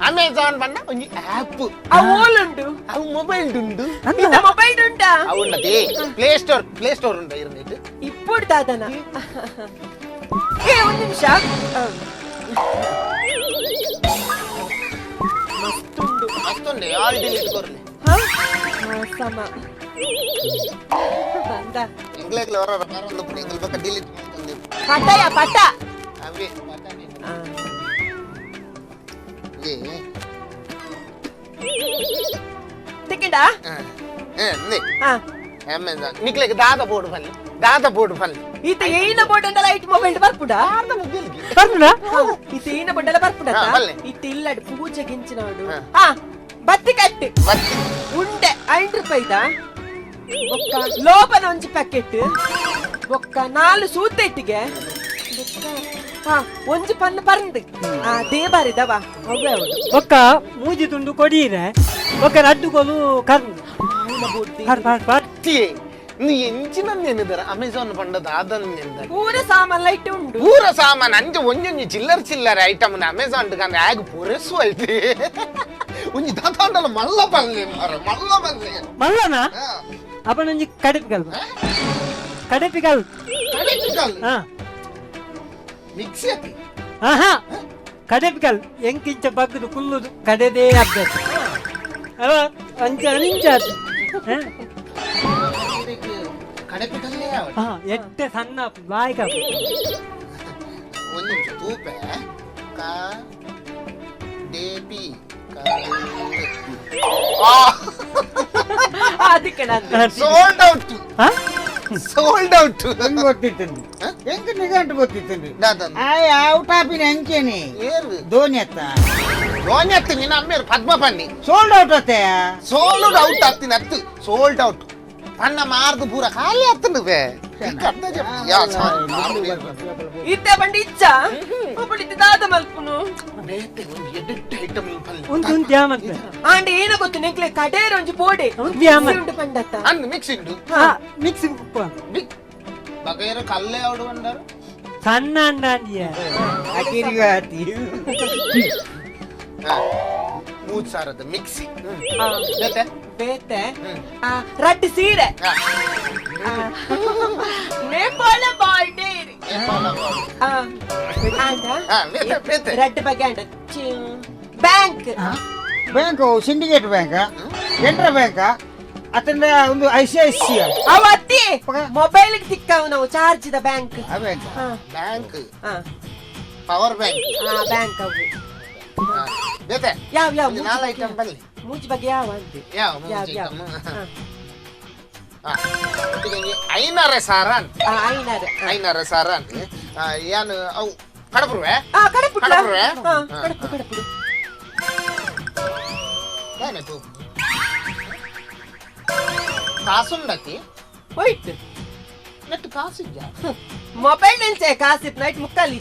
ಅಮೆಜಾನ್ ಬಣ್ಣ ಒಂಜಿ ಆಪ್ ಆ ಓಲುಂಡು ಅವು ಮೊಬೈಲ್ ಉಂಡು ಇಂದ ಮೊಬೈಲ್ ಉಂಟಾ అవున్నది ప్లే స్టోర్ ఉందా ఇరునైట్ ఇప్పుడు దాదన ఏ ಒಂದು ನಿಮಿಷ ಮಸ್ತುಂಡು వస్తుంది ఆల్ డిలీట్ కొర్లే ಸಮ ಬಂದ ఇంగ్లీష్ లో ఎవరో ಒಂದು ಇಂಗ್ಲಿಷ್ ಬಕ ಡಿಲೀಟ್ ಮಾಡ್ತೀನಿ ಪಟಯ ಪಟ అవే పటానే ఏ ಟಿಕೆಟ್ నే ಹಾ ಅಮೆಜಾನ್ ನಿಕ್ಲೆಗೆ ದಾದ ಬೋರ್ಡ್ ಫಲ್ಲಿ ಈತ ಏನ ಬೋರ್ಡ್ ಅಂದ ಲೈಟ್ ಮೊಬೈಲ್ ಬರ್ಪುಡ ಆರ್ದ ಮೊಬೈಲ್ ಗೆ ಬರ್ಪುನಾ ಇತ್ತು ಈನ ಬಡ್ಡಲ ಬರ್ಪುಡತ್ತ ಹಾ, ಬಲ್ಲೆ. ಇತ್ತು ಇಲ್ಲಡು ಪೂಜೆ ಗಿಂಚಿನವಡು ಹಾ. ಹಾ ಬತ್ತಿ ಕಟ್ಟು ಬತ್ತಿ ಉಂಡೆ 5 ರೂಪಾಯಿದ ಒಕ್ಕ ಲೋಬನ ಒಂಜಿ ಪ್ಯಾಕೆಟ್ ಒಕ್ಕ 4 ಸೂತೆಟ್ಟಿಗೆ ಹಾ ಒಂಜಿ ಪನ್ನ ಪರಂದು ಆ ದೇಬಾರಿದವ ಅವೇ ಅವಳು ಒಕ್ಕ ಮೂಜಿ ತುಂಡು ಕೊಡೀರೆ ಒಕ್ಕ ರಡ್ಡುಗೋಲು ಕರ್ನು ಬತ್ತಿ ನೀ ಎಂಚಿನ ನೆನೆದರ ಅಮೆಜಾನ್ ಪಂಡದ ಅದನ್ನ ಪೂರ ಸಾಮಾನ್ ಲೈಟ್ ಉಂಡು ಪೂರ ಸಾಮಾನ್ ಅಂಜ ಒಂಜೊಂಜಿ ಚಿಲ್ಲರೆ ಐಟಮ್ ಅಮೆಜಾನ್ ಕಂದ್ರೆ ಆಗ ಪೂರೈಸು ಐತಿ ಒಂಜಿ ದಾತಾಂಡಲ ಮಲ್ಲ ಬಲ್ಲೆ ಮರ ಮಲ್ಲ ಬಲ್ಲೆ ಮಲ್ಲನ ಅಪ್ಪನೊಂಜಿ ಕಡಪಿಗಲ್ ಕಡಪಿಗಲ್ ಹಾ ಮಿಕ್ಸಿ ಹಾಕಿ ಆಹಾ ಕಡಪಿಗಲ್ ಎಂಕಿಂಚ ಬಗ್ಗದು ಕುಲ್ಲುದು ಕಡೆದೇ ಅಭ್ಯಾಸ ಅವ ಅಂಚ ಅನಿಂಚ ಕಡಪಿಟಲ್ಲೇ ಹಾ ಎಟ್ಟೆ ಸಣ್ಣ ಬಾಯಿಕ ಒಂದು ನಿಮಿಷ ತೂಪೆ ಕಾ ದೇಪಿ ಅದಕ್ಕೆ ನಾನು ಸೋಲ್ಡ್ ಔಟ್ ಸೋಲ್ಡ್ ಔಟ್ ಹೆಂಗ್ ಗೊತ್ತಿತ್ತಂడి ಹೆಂಗ್ ನಿಗಂಟು ಗೊತ್ತಿತ್ತಂడి ದಾದನ್ ಔಟ್ ಆಪಿನ ಅಂಚೆನಿ ಏರು ಧೋನಿ ಅತ್ತ ಧೋನಿ ಹತ್ತಿ ನಿನ್ನ ಅಮ್ಮೇರು ಪದ್ಮ ಪನ್ನಿ ಸೋಲ್ಡ್ ಔಟ್ ಅತ್ತೆ ಸೋಲ್ಡ್ ಔಟ್ ಹತ್ತಿನ ಹತ್ತು ಸೋಲ್ಡ್ ಔಟ್ ಅನ್ನ ಮಾರ್ದು ಪೂರ ಖಾಲಿ ಹತ್ತನುವೆ ಇತ್ತೆ ಬಂಡಿ ಇಚ್ಚ ಒಬ್ಬಳಿದ್ದ ದಾದ ಮಲ್ಪುನು ಒಂದು ದ್ಯಾಮಂತ ಆಂಡೆ ಏನೋ ಗೊತ್ತು ನೆಕ್ಲೆ ಕಡೇರ ಒಂಜಿ ಬೋಡೆ ದ್ಯಾಮಂತ ಉಂಡು ಪಂಡತ್ತ ಅನ್ನು ಮಿಕ್ಸಿಂಗ್ ಹಾ ಮಿಕ್ಸ್ ಬಗೈರ ಕಲ್ಲೆ ಅವಡು ಬಂಡಾರು ಸಣ್ಣ ಅಂಡಿಯ ಅಕಿರಿಗಾತಿ ಮೂರ್ ಸಾರದ ಮಿಕ್ಸಿ ಬೇತೆ ರಡ್ಡು ಸೀರೆ ನೇಪಾಳ ಬಾರ್ಡೇರಿ ರಡ್ಡು ಬಗೆ ಅಂಡ bank bank syndicate bank Canara bank ಅತಂದ ಒಂದು ICICI ಅವತ್ತಿ ಮೊಬೈಲ್ ತಿಕ್ಕವು ನಾವು ಚಾರ್ಜ್ ದ ಬ್ಯಾಂಕ್ ಆ bank bank power bank bank ಅವು ಬೇತೆ ಯಾವ ಯಾವ ನಾಲ್ ಐಟಮ್ ಬಲ್ಲಿ ಮೂಜಿ ಬಗ್ಗೆ ಯಾವ ಅಂತೆ ಯಾವ ಮೂಜಿ ಐನರೆ ಸಾರನ್ ಐನರೆ ಸಾರನ್ ಏನು ಅವು ಕಡಪುರುವೆ ಕಡಪುಟ್ಲ ಕಡಪುರುವೆ ಕಡಪು ಕಡಪು ಏನಾಯ್ತು ಕಾಸುಂಡತಿ ಹೋಯ್ತು ನೆಟ್ಟು ಕಾಸಿಜ್ಜ ಮೊಬೈಲ್ ನಿಂಚೆ ಕಾಸಿಪ್ ನೈಟ್ ಮುಕ್ಕಾಲ್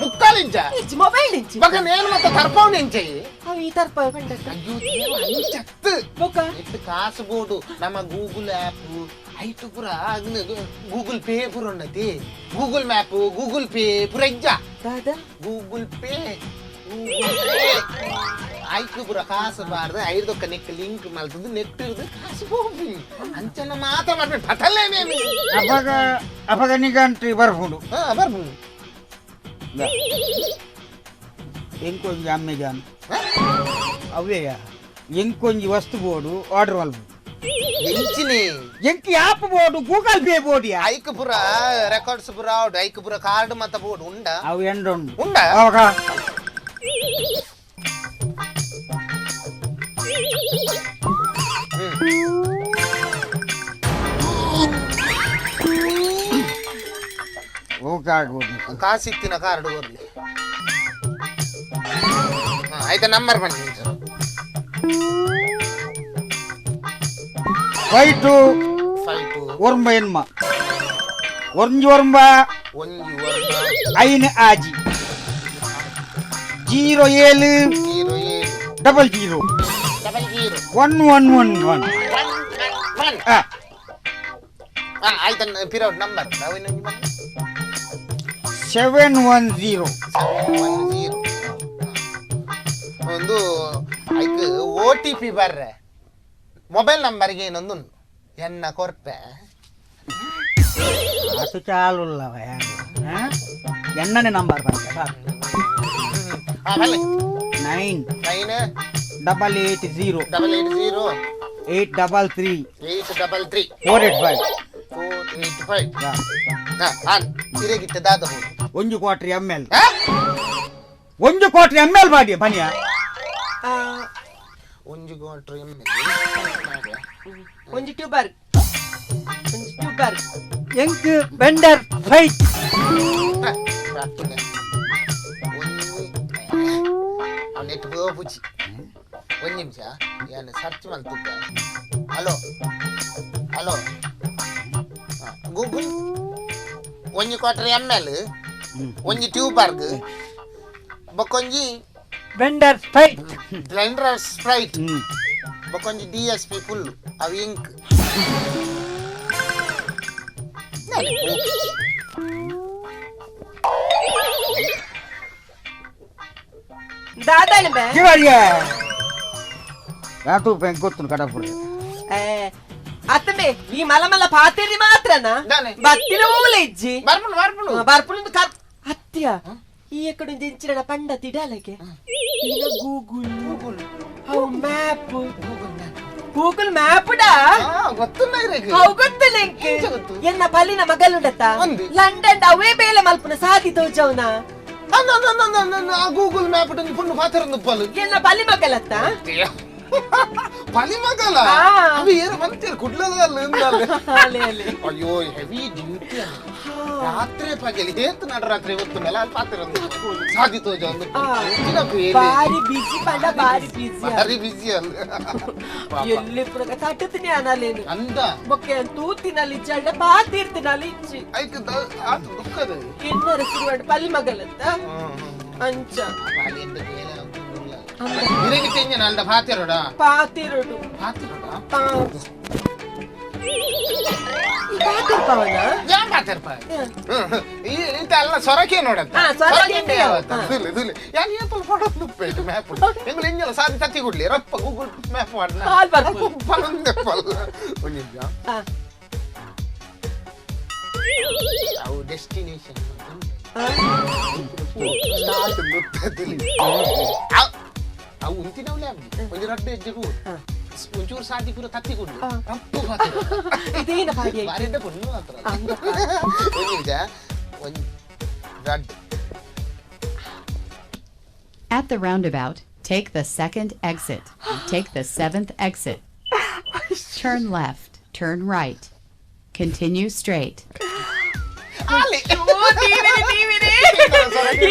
ಮುಕ್ಕಾಲಿಜ್ಜ ಇಚ್ ಮೊಬೈಲ್ ನಿಂಚೆ ಬಗ ನೇನು ಮತ್ತೆ ತರ್ಪವ್ ನೆಂಚೆ ಅವು ಈ ತರ್ಪ ಕಂಡಕ್ಕ ಅಯ್ಯೋ ದೇವ ಅಂಚತ್ತು ಬೊಕ್ಕ ಎಟ್ಟು ಕಾಸು ಬೋಡು ನಮ್ಮ ಗೂಗಲ್ ಆ್ಯಪ್ ಐಟು ಪುರ ಗೂಗಲ್ ಪೇ ಪುರ ಉನ್ನತಿ ಗೂಗಲ್ ಮ್ಯಾಪ್ ಗೂಗಲ್ ಪೇ ಪುರ ಇಜ್ಜ ದಾದ ಗೂಗಲ್ ಪೇ ಐಟು ಪುರ ಕಾಸು ಬಾರ್ದು ಐದೊಕ್ಕ ನೆಕ್ ಲಿಂಕ್ ಮಲ್ತದ್ದು ನೆಟ್ ಇರ್ದು ಕಾಸು ಹೋಗಿ ಅಂಚನ ಮಾತ್ರ ಮಾಡ್ಬೇಕು ಪಟಲ್ಲೇ ಮೇಮಿ ಅಪಗ ನಿಗಂಟ್ರಿ ಬರ್ಬೋದು ಬರ್ಬೋದು ಎಂಕೊಂಜಿ ಅಮೆಜಾನ್ ಅವೇ ಎಂಕೊಂಜಿ ವಸ್ತು ಬೋರ್ಡು ಆರ್ಡರ್ ಮಲ್ಬೋದು ಎಂಚಿನಿ ಎಂಕಿ app board Google Pay board ಐಕ್ ಪುರ ರೆಕಾರ್ಡ್ಸ್ ಪುರ ಐಕ್ ಪುರ ಕಾರ್ಡ್ ಮತ್ತ ಬೋರ್ಡ್ ಉಂಡ ಅವು ಎಂಡುಂಡು ಉಂಡ ಅವಾಗ ಓಕೆ ಆಗ್ಬೋದು ಕಾಸಿತ್ತಿನ ಕಾರ್ಡ್ ಬರ್ಲಿ ಆಯ್ತಾ ನಂಬರ್ ಬನ್ನಿ ಫೈಟು 52 ಒರ್ಂಬ ಎನ್ಮ ಒಂಜಿ ಒರ್ಂಬ ಒಂಜಿ ಐನ ಆಜಿ 07 00 1111 ಆಯ್ತಾ ಪಿರಿಯಡ್ ನಂಬರ್ 710 ಒಂದು ಐಕ್ OTP ಬರ್ರೆ ಮೊಬೈಲ್ ನಂಬರ್ಗೆ ಏನೊಂದು ಎನ್ನ ಕೊರ್ಪೆ ಅದು ಚಾಲುಲ್ಲವ ಎಣ್ಣನೆ ನಂಬರ್ ಬಂತ 9 980 880 833 833 485 ಇರೇಗಿತ್ತ ದಾದ ಒಂದು ಕ್ವಾರ್ಟರ್ ML ಒಂದು ಕ್ವಾರ್ಟರ್ ML ಬಾಡಿ ಬನ್ನಿಯ ಒಂಜಿ ಗೋಟ್ರ್ ಒಂಜಿ ಟ್ಯೂಬರ್ ಎಂಕ್ ಬೆಂಡರ್ ಫೈಟ್ ಅಟ್ಟುನೆ ನೆಟ್ ಪುಚ್ಚಿ ಒಂದು ನಿಮಿಷ ಏನು ಸರ್ಚ್ ಮಾಡ್ತಿದ್ದೆ. ಹಲೋ ಹಲೋ ಗೂಗಲ್ ಒಂಜಿ ಕ್ವಾರ್ಟರ್ ML ಒಂಜಿ ಟ್ಯೂಬರ್ಗ್ ಬೊಕ್ಕೊಂಜಿ ಬೆಂಡರ್ ಸ್ಪ್ರೈಟ್ ಬ್ಲೆಂಡರ್ ಸ್ಪ್ರೈಟ್ ಬೊಕ್ಕೊಂಜಿ DSP ಫುಲ್ ಅವು ಇಂಕ್ దాదాని బే ಕಿವಳಿಯ ಯಾಟು ಬ್ಯಾಂಕ್ ಗೊತ್ತು ಕಡಪುರಿ ಅತ್ತಮೆ ಈ ಮಲಮಲ ಪಾತಿರಿ ಮಾತ್ರನಾ ದಾನೆ. ಬತ್ತಿನ ಮೂಲ ಇಜ್ಜಿ ಬರ್ಪುಣು ಬರ್ಪುಣು ಬರ್ಪುಣಂದು ಅತ್ಯ ಈ ಎಕಡೆ ದಿಂಚಿನ ಪಂಡ ತಿಡಾಲಗೆ Google how map Google map ಡಾ ಗೊತ್ತುಂಡ ಹೌ ಗೊತ್ತಿಲ್ಲ ಎನ್ನ ಪಲ್ಲಿನ ಮಗಲುಂಡತ್ತ ಒಂದು. ಲಂಡನ್ ಅವೇ ಬೇಲೆ ಮಲ್ಪನ ಸಾದಿ ತೋಜವನ ಗೂಗಲ್ ಮ್ಯಾಪ್ ಪುಣ್ಣು ಪಾತ್ರ ಪಲ್ಲು ಎನ್ನ ಪಲ್ಲಿ ಮಗಲತ್ತ ಪಲಿಮಗಲ ಆ. ಅವು ಏನು ಮಂತಿರ್ ಕುಡ್ಲದಲ್ಲ ಅಲೆ ಅಲೆ ಅಯ್ಯೋ ಹೆವಿ ಡ್ಯೂಟಿ ರಾತ್ರಿ ಪಗಲಿ ಏತ್ ನಡರಾತ್ರಿ ಹೊತ್ತು ಮೇಲೆ ಅಲ್ಲಿ ಪಾತ್ರ ಸಾದಿ ತೋಜ ಒಂದು ಆ. ಹೆಚ್ಚಿನ ಬೇರೆ ಬಾರಿ ಬಿಸಿ ಪಂಡ ಬಾರಿ ಬಿಸಿ ಭಾರಿ ಬಿಸಿ ಅಲ್ಲ ಎಲ್ಲಿ ಪುರಕ ತಟ್ಟತೀನಿ ಅನಲೇನು ಅಂದ ಬೊಕ್ಕೆ ತೂತಿನಲ್ಲಿ ಚಂಡ ಪಾತಿರ್ತಿನಲ್ಲಿ ಇಚ್ಚಿ ಐಕ ಆತ ದುಃಖದ ಎನ್ನರ ಸುರುವಾಡ ಪಲ್ಲಿ ಮಗಲತ್ತ ಅಂಚ ಪಾಲಿಯಿಂದ ಬೇಲೆ ಇರಗಿ ತೆಂಜನ ಅಲ್ದ ಪಾತಿರೋಡ ಪಾತಿರೋಡು ಪಾತಿರೋಡ ಪಾತಿರ್ಪವನ ಯಾನ್ ಪಾತಿರ್ಪ ಇಂತೆಲ್ಲ ಸೊರಕೆ ನೋಡಂತ ಹಾ, ಸೊರಕೆ ಯಾನ್ ಏಪಲ್ ಫೋಟೋ ಪೇಟ್ ಮ್ಯಾಪ್ ಎಂಗ್ಲ ಇಂಜಲ ಸಾದಿ ತತ್ತಿ ಕೊಡ್ಲಿ ರಪ್ಪ ಗೂಗಲ್ ಮ್ಯಾಪ್ ಮಾಡ್ನ ಹಾಲ್ ಬರ್ಪು ಪರಂದೆ ಪಲ್ ಒಂದಿದ್ದ ಅವು ಡೆಸ್ಟಿನೇಷನ್ ಅವು ಉಂತಿನವ್ಲೆ ಒಂದು ರಡ್ಡು ಹೆಜ್ಜೆಗೂ ಒಂಚೂರು ಸಾದಿ ಪೂರ ತತ್ತಿ ಕೊಡ್ಲಿ ರಪ್ಪು ಇದೇನ ಭಾಗ್ಯ ಬಾರಿದ್ದ ಪುಣ್ಣು ಮಾತ್ರ ಒಂದು ನಿಮಿಷ ಒಂದು ರಡ್ಡು At the roundabout, take the second exit. Take the 7th exit. Turn left. Turn right. Continue straight. Ali.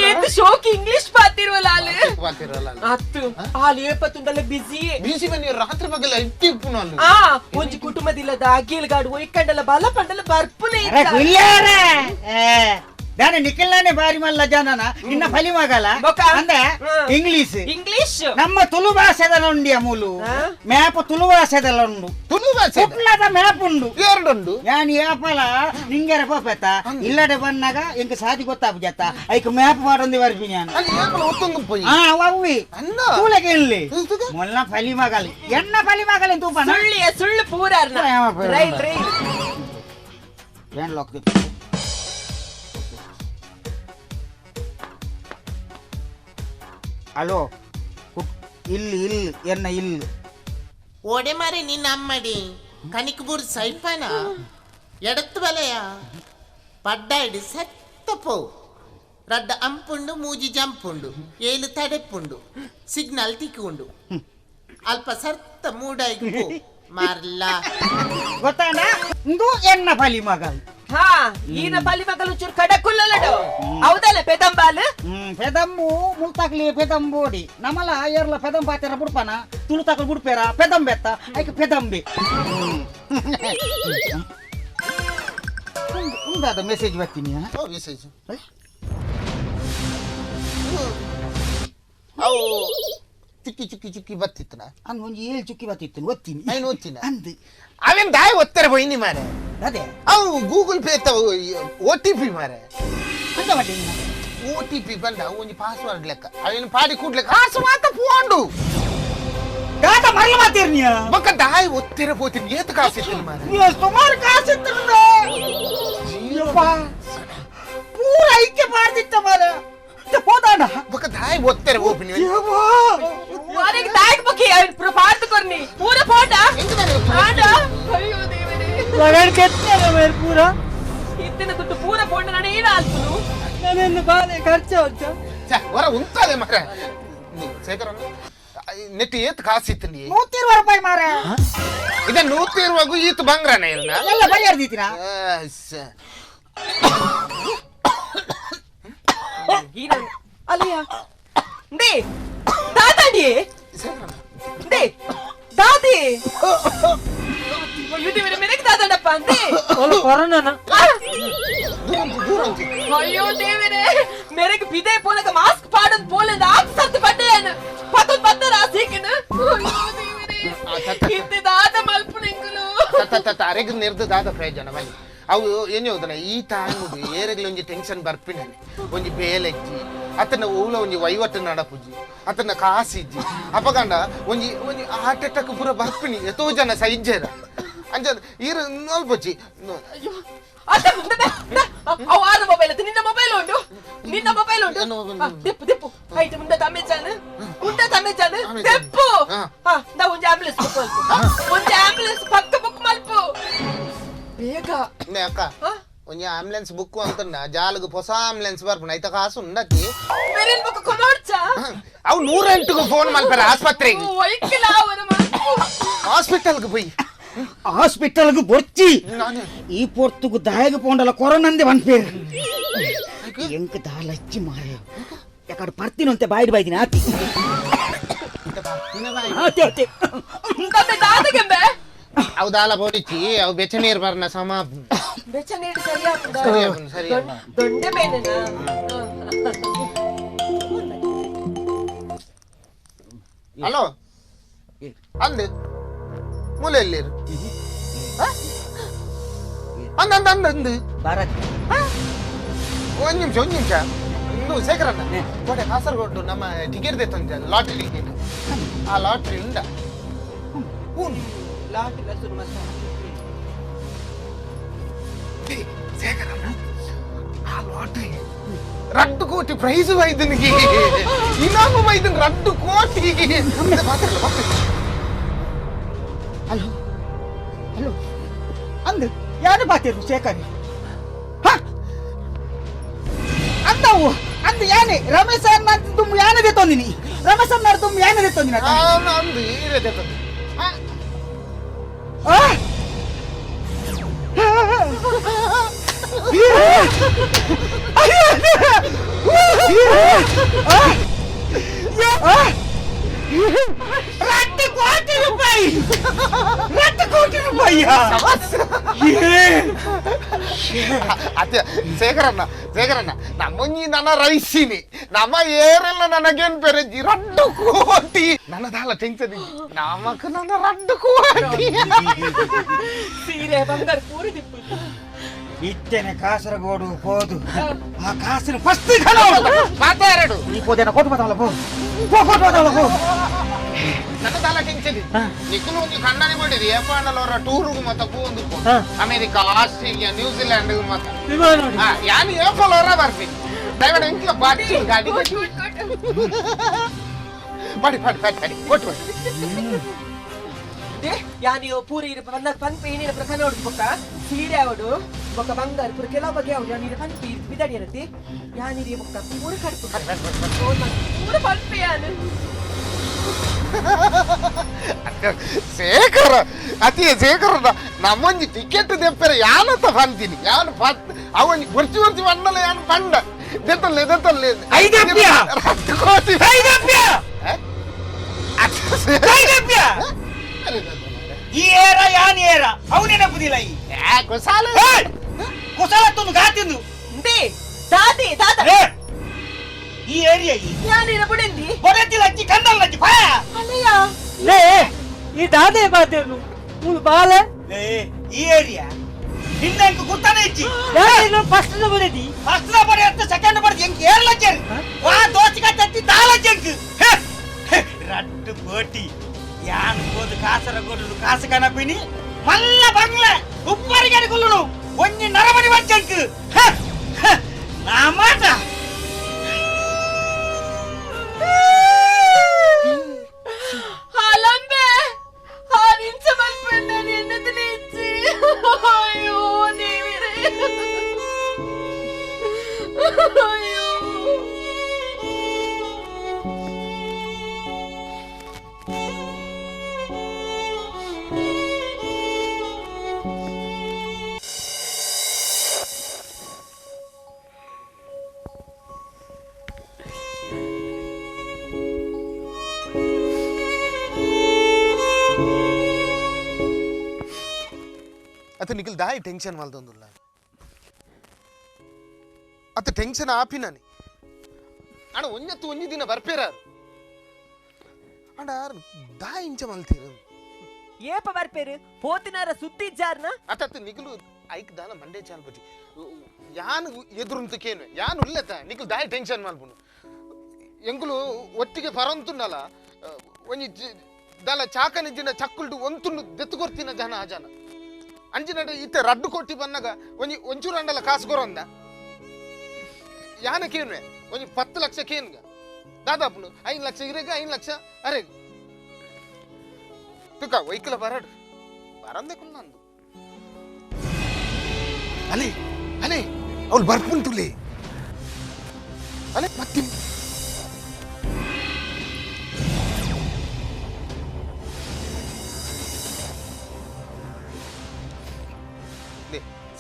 Eight ಶೋಕ್ English ಪಾತಿರುವಲ್ಲ ಅಲ್ಲಿ ಪಾತಿರಲ್ಲ ಅತ್ತು ಅಲ್ಲಿ ಏಪತ್ತುಂಡಲ್ಲ ಬಿಸಿ ಬಿಸಿ ಬನ್ನಿ ರಾತ್ರಿ ಬಗ್ಗೆ ಇಟ್ಟಿ ಪುನಲ್ ಆ ಒಂಜಿ ಕುಟುಂಬದಿಲ್ಲದ ಅಗೇಲ್ಗಾಡು ಒಯ್ಕಂಡಲ ಬಲ ಪಂಡಲ ಬರ್ಪುನೆ దాని నిఖిల్లానే భారీ మల్ల జనన నిన్న ఫలి మగల బొక్క. అందే ఇంగ్లీష్ ಇಂಗ್ಲಿಷ್ ನಮ್ಮ ತುಳು ಭಾಷೆದಲ್ಲ ಉಂಡಿ ಅಮೂಲು ಮ್ಯಾಪ್ ತುಳು ಭಾಷೆದಲ್ಲ ಉಂಡು ತುಳು ಭಾಷೆ ಕುಟ್ಲದ ಮ್ಯಾಪ್ ಉಂಡು ಎರಡುಂಡು ಯಾನ್ ಏಪಲ ನಿಂಗೆರ ಪೋಪೆತ ಇಲ್ಲಡೆ ಬನ್ನಗ ಎಂಕ ಸಾದಿ ಗೊತ್ತಾಪು ಜತ್ತ ಐಕ ಮ್ಯಾಪ್ ಮಾಡೊಂದಿ ವರ್ಪಿ ನಾನು ಅಲ್ಲಿ ಏಪಲ ಒತ್ತೊಂದು ಪೊಯ್ ಅವಿ ಅನ್ನ ತೂಲೆಗೆ ಇಲ್ಲಿ ಮೊಲ್ಲ ಫಲಿ ಮಗಲಿ ಎನ್ನ ಫಲಿ ಮಗಲಿ ತೂಪನ ಸುಳ್ಳಿಯ ಸುಳ್ಳು ಪೂರಾರ್ನ ರೈಲ್ ರೈಲ್ ಏನ್ ಲೋಕ್ತಿ ಹಲೋ ಇಲ್ಲಿ ಇಲ್ಲಿ ಎನ್ನ ಇಲ್ಲಿ ಓಡೆ ಮಾರಿ ನಿನ್ನ ಅಮ್ಮಡಿ ಕನಿಕಬೂರ್ ಸೈಫಾನ ಎಡತ್ತು ಬಲೆಯ ಪಡ್ಡಾಯಿಡು ಸತ್ತಪೋ ರಡ್ಡ ಅಂಪುಂಡು ಮೂಜಿ ಜಂಪುಂಡು ಏಳು ತಡೆಪುಂಡು ಸಿಗ್ನಲ್ ತಿಕ್ಕೊಂಡು ಅಲ್ಪ ಸರ್ತ ಮೂಡಾಯ್ಗು ಪೋ ಮಾರ್ಲ ಗೊತ್ತಾನ ಇಂದು ಎನ್ನ ಫಲಿ ಮಗಲ್ ಹಾ ಈನ ಪಲ್ಲಿ ಮಗಲು ಚೂರು ಕಡಕುಲ್ಲಲಡು ಹೌದಲ್ಲ ಪೆದಂಬಾಲ್ పెదమ్ము ముల్తాకులి పెదంబోడి నమల ఏర్ల పెదం పాతేర బుడ్పన తులుతాకులు బుడ్పేరా పెదం బెత్త ఐక పెదంబి ఉందాದ ಮೆಸೇಜ್ ಬರ್ತೀನಿ ಓ ಮೆಸೇಜ್ ಅವು ಚುಕ್ಕಿ ಚುಕ್ಕಿ ಚುಕ್ಕಿ ಬತ್ತಿತ್ತನ ಅನ್ ಒಂಜಿ 7 ಚುಕ್ಕಿ ಬತ್ತಿತ್ತು ಒತ್ತೀನಿ ಐನು ಓದ್ತಿನ ಅಂದ್ ಅವೇನ್ ದಾಯಿ ಒತ್ತಾರೆ ಬೈನಿ ಮಾರೆ ಅದೇ ಅವು ಗೂಗಲ್ ಪೇ ತವ OTP ಮಾರೆ ಅಂತ ಮಾಡಿ OTP ಬಂದ ಒಂಜಿ ಪಾಸ್ವರ್ಡ್ ಲೆಕ್ಕ ಅವೇನು ಪಾಡಿ ಕೂಡ್ಲೆ ಕಾಸು ಮಾತ ಪೋಂಡು ಗಾತ ಮರಲ ಮಾತೀರ್ನಿಯ ಬಕ್ಕ ದಾಯಿ ಒತ್ತೆರ ಪೋತೀನಿ ಏತ ಕಾಸಿತ್ತು ಮಾರೆ ನೀವು ಸುಮಾರು ಕಾಸಿತ್ತು ಪೂರ ಐಕ್ಯ ಮಾಡ್ದಿತ್ತ ಮಾರ ಹೋದಾನ ಬಕ್ಕ ದಾಯಿ ಒತ್ತೆರ ಓಪಿನಿ ವಾರಿಗೆ ದಾಯಕ್ ಬುಕ್ಕಿ ಪಾರ್ದು ಕೊರ್ನಿ ಪೂರ ಫೋಟ ಆಡ ಅಯ್ಯೋ ದೇವರೇ ಲಗನ್ ಕೆತ್ತನ ಮೇರ್ ಪೂರ ಇತ್ತಿನ ದುಡ್ಡು ಪೂರ ಫೋಟ ನಾನು ಏನ ಆಲ್ಪುನು ನಾನೆನ್ನು ಬಾಲೆ ಖರ್ಚ ಹೊಚ್ಚ ಹೊರ ಉಂತಾದೆ ಮಾರೆ ಶೇಖರ ನೆಟ್ ಏತ್ ಕಾಸಿತ್ತು ನೀ 120 ರೂಪಾಯಿ ಮಾರ ಇದ 120 ಈತ ಬಂಗ್ರನ ಇರ್ನ ಎಲ್ಲ ಬೈಯರ್ದಿತೀರಾ ಈ ನಾನು ಅಲ್ಲಯ್ಯ ದೇ ದಾದಾಡಿ ದೇ ದಾದಿ ಇದು ಮೇರೆಗೆ ದಾದಣ್ಣಪ್ಪ ಅಂದೆ ಕೊರೋನಾನ ಅಯ್ಯೋ ದೇವರೇ मेरे बिदे पोले का मास्क पाडन पोले ना आप सत्त पड्डे न पतन पत्तर आसीकन इतने दादा मल्पनिंगलो ಅರೆಗ್ ನಿರ್ದ ದಾದ ಪ್ರಯೋಜನ ಬನ್ನಿ ಅವು ಏನು ಹೋದನ ಈ ಟೈಮುಡು ಏರೆಗ್ಲ ಒಂಜಿ ಟೆನ್ಷನ್ ಬರ್ಪಿನ ಒಂಜಿ ಬೇಲೆಜ್ಜಿ ಅತನ ಊಲ ಒಂಜಿ ವೈವಟ್ಟು ನಡಪುಜಿ ಅತನ ಕಾಸಿಜ್ಜಿ ಅಪಗಂಡ ಒಂಜಿ ಒಂಜಿ ಹಾರ್ಟ್ ಅಟ್ಯಾಕ್ ಪೂರ ಬರ್ಪಿನಿ ಎಷ್ಟೋ ಜನ ಸೈಜ್ಜೇರ ಅಂಜ ಈರು ನೋಲ್ಪೊಚ್ಚಿ ಅಯ್ಯೋ ಅದ ಅವ ಆದ ಮೊಬೈಲ್ ಅದು ನಿನ್ನ ಮೊಬೈಲ್ ಉಂಟು ದೆಪ್ಪು ಐಟ್ ಮುಂದೆ ತಮೆಚಾನ ದೆಪ್ಪು ನಾ ಒಂಜಿ ಆಂಬುಲೆನ್ಸ್ ಬುಕ್ ಮಲ್ಪು ಒಂಜಿ ಆಂಬುಲೆನ್ಸ್ ಪಕ್ಕ ಬುಕ್ ಮಲ್ಪು ಬೇಗ ಅಕ್ಕ ಒಂಜಿ ಆಂಬುಲೆನ್ಸ್ ಬುಕ್ ಅಂತನ್ನ ಜಾಲಗ ಹೊಸ ಆಂಬುಲೆನ್ಸ್ ಬರ್ಪುನ ಐತ ಕಾಸು ಉಂಡತಿ ಮೇರೇನ್ ಬುಕ್ ಕೊನೋಡ್ಚಾ ಅವು 108ಗೆ ಫೋನ್ ಮಲ್ಪರ ಆಸ್ಪತ್ರೆಗೆ ಒಯ್ಕಲ ಅವನ ಮಲ್ಪು ಹಾಸ್ಪಿಟಲ್ಗೆ పోయి హాస్పిటల్కు బొచ్చి ఈ పొర్తుకు దాయకపోండల కొరనంది వన్పేరు ఎంక దాలచ్చి మారే ఎక్కడ పర్తినంతే బయట బయట నాతి ಕಮ್ಮೆ ದಾದಗೆಂಬೆ ಅವು ದಾಲ ಬೋಡಿಚ್ಚಿ ಅವು ಬೆಚ್ಚ ನೀರು ಬರ್ನ ಸಮ ಬೆಚ್ಚ ನೀರು ಸರಿ ದೊಡ್ಡ ಬೇನೆನಾ ಹಲೋ ಅಂದು ಮೂಲೆಯಲ್ಲಿರು ಅಂದು ಭಾರತ್ ಒಂದು ನಿಮಿಷ ಇನ್ನು ಶೇಖರಣ್ಣ ಕೋಟೆ ಕಾಸರಗೋಡು ನಮ್ಮ ಟಿಕೆಟ್ ತೆತ್ತಂಜ ಲಾಟ್ರಿ ಟಿಕೆಟ್ ಆ ಲಾಟ್ರಿ ಉಂಡ ಶೇಖರಣ್ಣ ಆ ಲಾಟ್ರಿ 2 ಕೋಟಿ ಪ್ರೈಸ್ ವೈದ್ಯನಿಗೆ ಇನಾಮು ವೈದ್ಯನ್ 2 ಕೋಟಿ ಮಾತಾಡಲ್ಲ ಹಲೋ ಹಲೋ ಅಂದ್ ಯಾರು ಬಾತಿರು ಶೇಖರ್ ಅಂದವು ಅಂದ್ ಯಾನೆ ರಮೇಶ್ ಅನ್ನ ತುಮ್ ಯಾನೆ ದೇತೊಂದಿನಿ ರಮೇಶ್ ಅನ್ನ ತುಮ್ ಯಾನೆ ದೇತೊಂದಿನ ಅಂದು ಇರೆ ದೇತೊಂದಿ ಅದೇ ಶೇಖರಣ್ಣ ನಮ್ಮೊಂಜಿ ನನ್ನ ರೈಸಿನಿ ನಮ್ಮ ಏರೆಲ್ಲ ನನಗೇನ್ ಬೆರೆಜಿ 2 ಕೋಟಿ ನನ್ನದಾಲ ಟೆನ್ಷನ್ ನಮಕ್ ನನ್ನ 2 ಕೋಟಿ ಸೀರೆ ಬಂಗಾರ ಪೂರಿ ದಿಪ್ಪು ಇತ್ತೇನೆ ಕಾಸರಗೋಡು ಹೋದು ಆ ಕಾಸಿನ ಫಸ್ಟ್ ಮಾತಾಡು ನೀ ಪೋದೇನ ಕೊಟ್ಟು ಬತ್ತಾವಲ್ಲ ಪೋ ನನ್ನದಾಲ ಟೆನ್ಷನ್ ನಿಕ್ಕಲು ಒಂದು ಕಣ್ಣನೆ ಮಾಡಿರಿ ಏಪಾಂಡಲವರ ಟೂರ್ಗೂ ಮತ್ತೆ ಪೋಂದು ಅಮೆರಿಕಾ ಆಸ್ಟ್ರೇಲಿಯಾ ನ್ಯೂಜಿಲೆಂಡ್ ಮತ್ತೆ ಯಾನು ಏಪಲವರ ಬರ್ತೀನಿ ದಯವಿಟ್ಟು ಇಂಟ್ಲ ಬಾಚಿ ಗಾಡಿ ಬಡಿ ಕೊಟ್ಟು ಯಾನಿಯೋ ಪೂರಿ ಪನ್ಪೆ ಏನಿರ ಪ್ರಕಾರ ನೋಡುದು ಬೊಕ್ಕ ಸೀರೆ ಅವಡು ಬೊಕ್ಕ ಬಂಗಾರ ಪೂರ ಕೆಲವು ಬಗೆ ಅವಡು ಯಾನಿರ ಪನ್ಪೆ ಬಿದಡಿ ಇರತ್ತಿ ಯಾನಿರಿ ಬೊಕ್ಕ ಪೂರ ಕಡ್ಪು ಪೂರ ಪನ್ಪೆ ಯಾನು ಶೇಖರ ನಮ್ಮೊಂಜಿ ಟಿಕೆಟ್ ದೆಪ್ಪರೆ ಯಾನತ್ತ ಬಂತೀನಿ ಯಾನು ಅವನಿ ಬರ್ಚಿ ಬಣ್ಣಲ್ಲ ಯಾನು ಬಂಡ ದೆತ್ತಲ್ಲೇ 2 ಕೋಟಿ ಈ ಏರ ಯಾನ್ ಏರ ಅವನೇನ ಬುದಿಲ್ಲ ಈ ಕುಸಾಲತ್ತೊಂದು ಗಾತಿಂದು ದಾದಿ ಈ ಏರಿಯಾ ಯಾನಿರ ಬುಡೆಂದಿ ಬೊಡೆತಿಲ್ಲ ಅಜ್ಜಿ ಕಂದಲ್ಲ ಅಜ್ಜಿ ಭಯ ಅಲ್ಲಯ್ಯ ಲೇ ಈ ದಾದೆ ಬಾತೇನು ಮುಳು ಬಾಲೆ ಲೇ ಈ ಏರಿಯಾ ನಿನ್ನಂಕ ಗುತ್ತಾನೆ ಇಜ್ಜಿ ಯಾರು ಫಸ್ಟ್ ಬರೆದಿ ಫಸ್ಟ್ ಬರೆ ಅಂತ ಸೆಕೆಂಡ್ ಬರೆ ಎಂಕ ಏರ್ಲಜ್ಜರ್ ವಾ ದೋಚಿಕ ತತ್ತಿ ದಾಲಜ್ಜಂಕ 2 ಕೋಟಿ ಯಾನ್ ಹೋದ ಕಾಸರಗೋಡು ಕಾಸ ಕನಪಿನಿ ಮಲ್ಲ ಬಂಗ್ಲ ಉಪ್ಪರಿಗೆ ಕುಲ್ಲುನು ಒಂಜಿ ನರಮಣಿ ವಜ್ಜಂಕ ನಾ ಮಾಟ ಹಾಲಂಬೆ ನಿಂಚ ಮಲ್ಪಣ್ಣ ಎನ್ನದು ನಿಂಚಿ ಅಯ್ಯೋ ದೇವಿರೇ ಅಯ್ಯೋ ಅತ ನಿಖಿಲ್ ದಾಯಿ ಟೆನ್ಷನ್ ಮಲ್ತೊಂದುಲ್ಲ ಅತ ಟೆನ್ಷನ್ ಆಪಿನಾನೆ ಅಣ್ಣ ಒಂಜಿ ದಿನ ಬರ್ಪೇರಾರು ಅಣ್ಣ ದಾಯಿ ಇಂಚ ಮಲ್ತೀರ ಏಪ ಬರ್ಪೇರು ಪೋತಿನಾರ ಸುದ್ದಿ ಜಾರ್ನ ಅತ್ತ ನಿಖಿಲು ಐಕ್ ದಾಲ ಮಂಡೇ ಚಾಲ್ ಬಜಿ ಯಾನು ಎದುರುಂತಕೇನು ಯಾನು ಉಲ್ಲತ ನಿಖಿಲ್ ದಾಯಿ ಟೆನ್ಷನ್ ಮಲ್ಪುನು ಎಂಕುಲು ಒಟ್ಟಿಗೆ ಪರಂತುನ್ನಲ ಒಂಜಿ ದಾಲ ಚಾಕನಿಜ್ಜಿನ ಚಕ್ಕುಲ್ಡು ಒಂತುಂಡು ದೆತ್ತುಕೊರ್ತಿನ ಜನ ಆ ಜನ ಅಂಜಿನಡೆ ಇತ್ತೆ ರಡ್ಡು ಕೊಟ್ಟಿ ಬನ್ನಗ ಒಂಚೂರು ಅಂಡಲ ಕಾಸು ಕೊರಂದ ಯಾನ ಕೇನ್ವೆ ಒಂಜಿ 10 ಲಕ್ಷ ಕೇನ್ಗ ದಾದಾಪುನು 5 ಲಕ್ಷ ಇರೆಗ 5 ಲಕ್ಷ ಅರೆ ತುಕ ವೈಕಲ ಬರಡು ಬರಂದೆ ಕುಲ್ಲಂದು ಅಲೆ ಅಲೆ ಅವಳು ಬರ್ಪುಂತುಲೆ ಅಲೆ ಮತ್ತೆ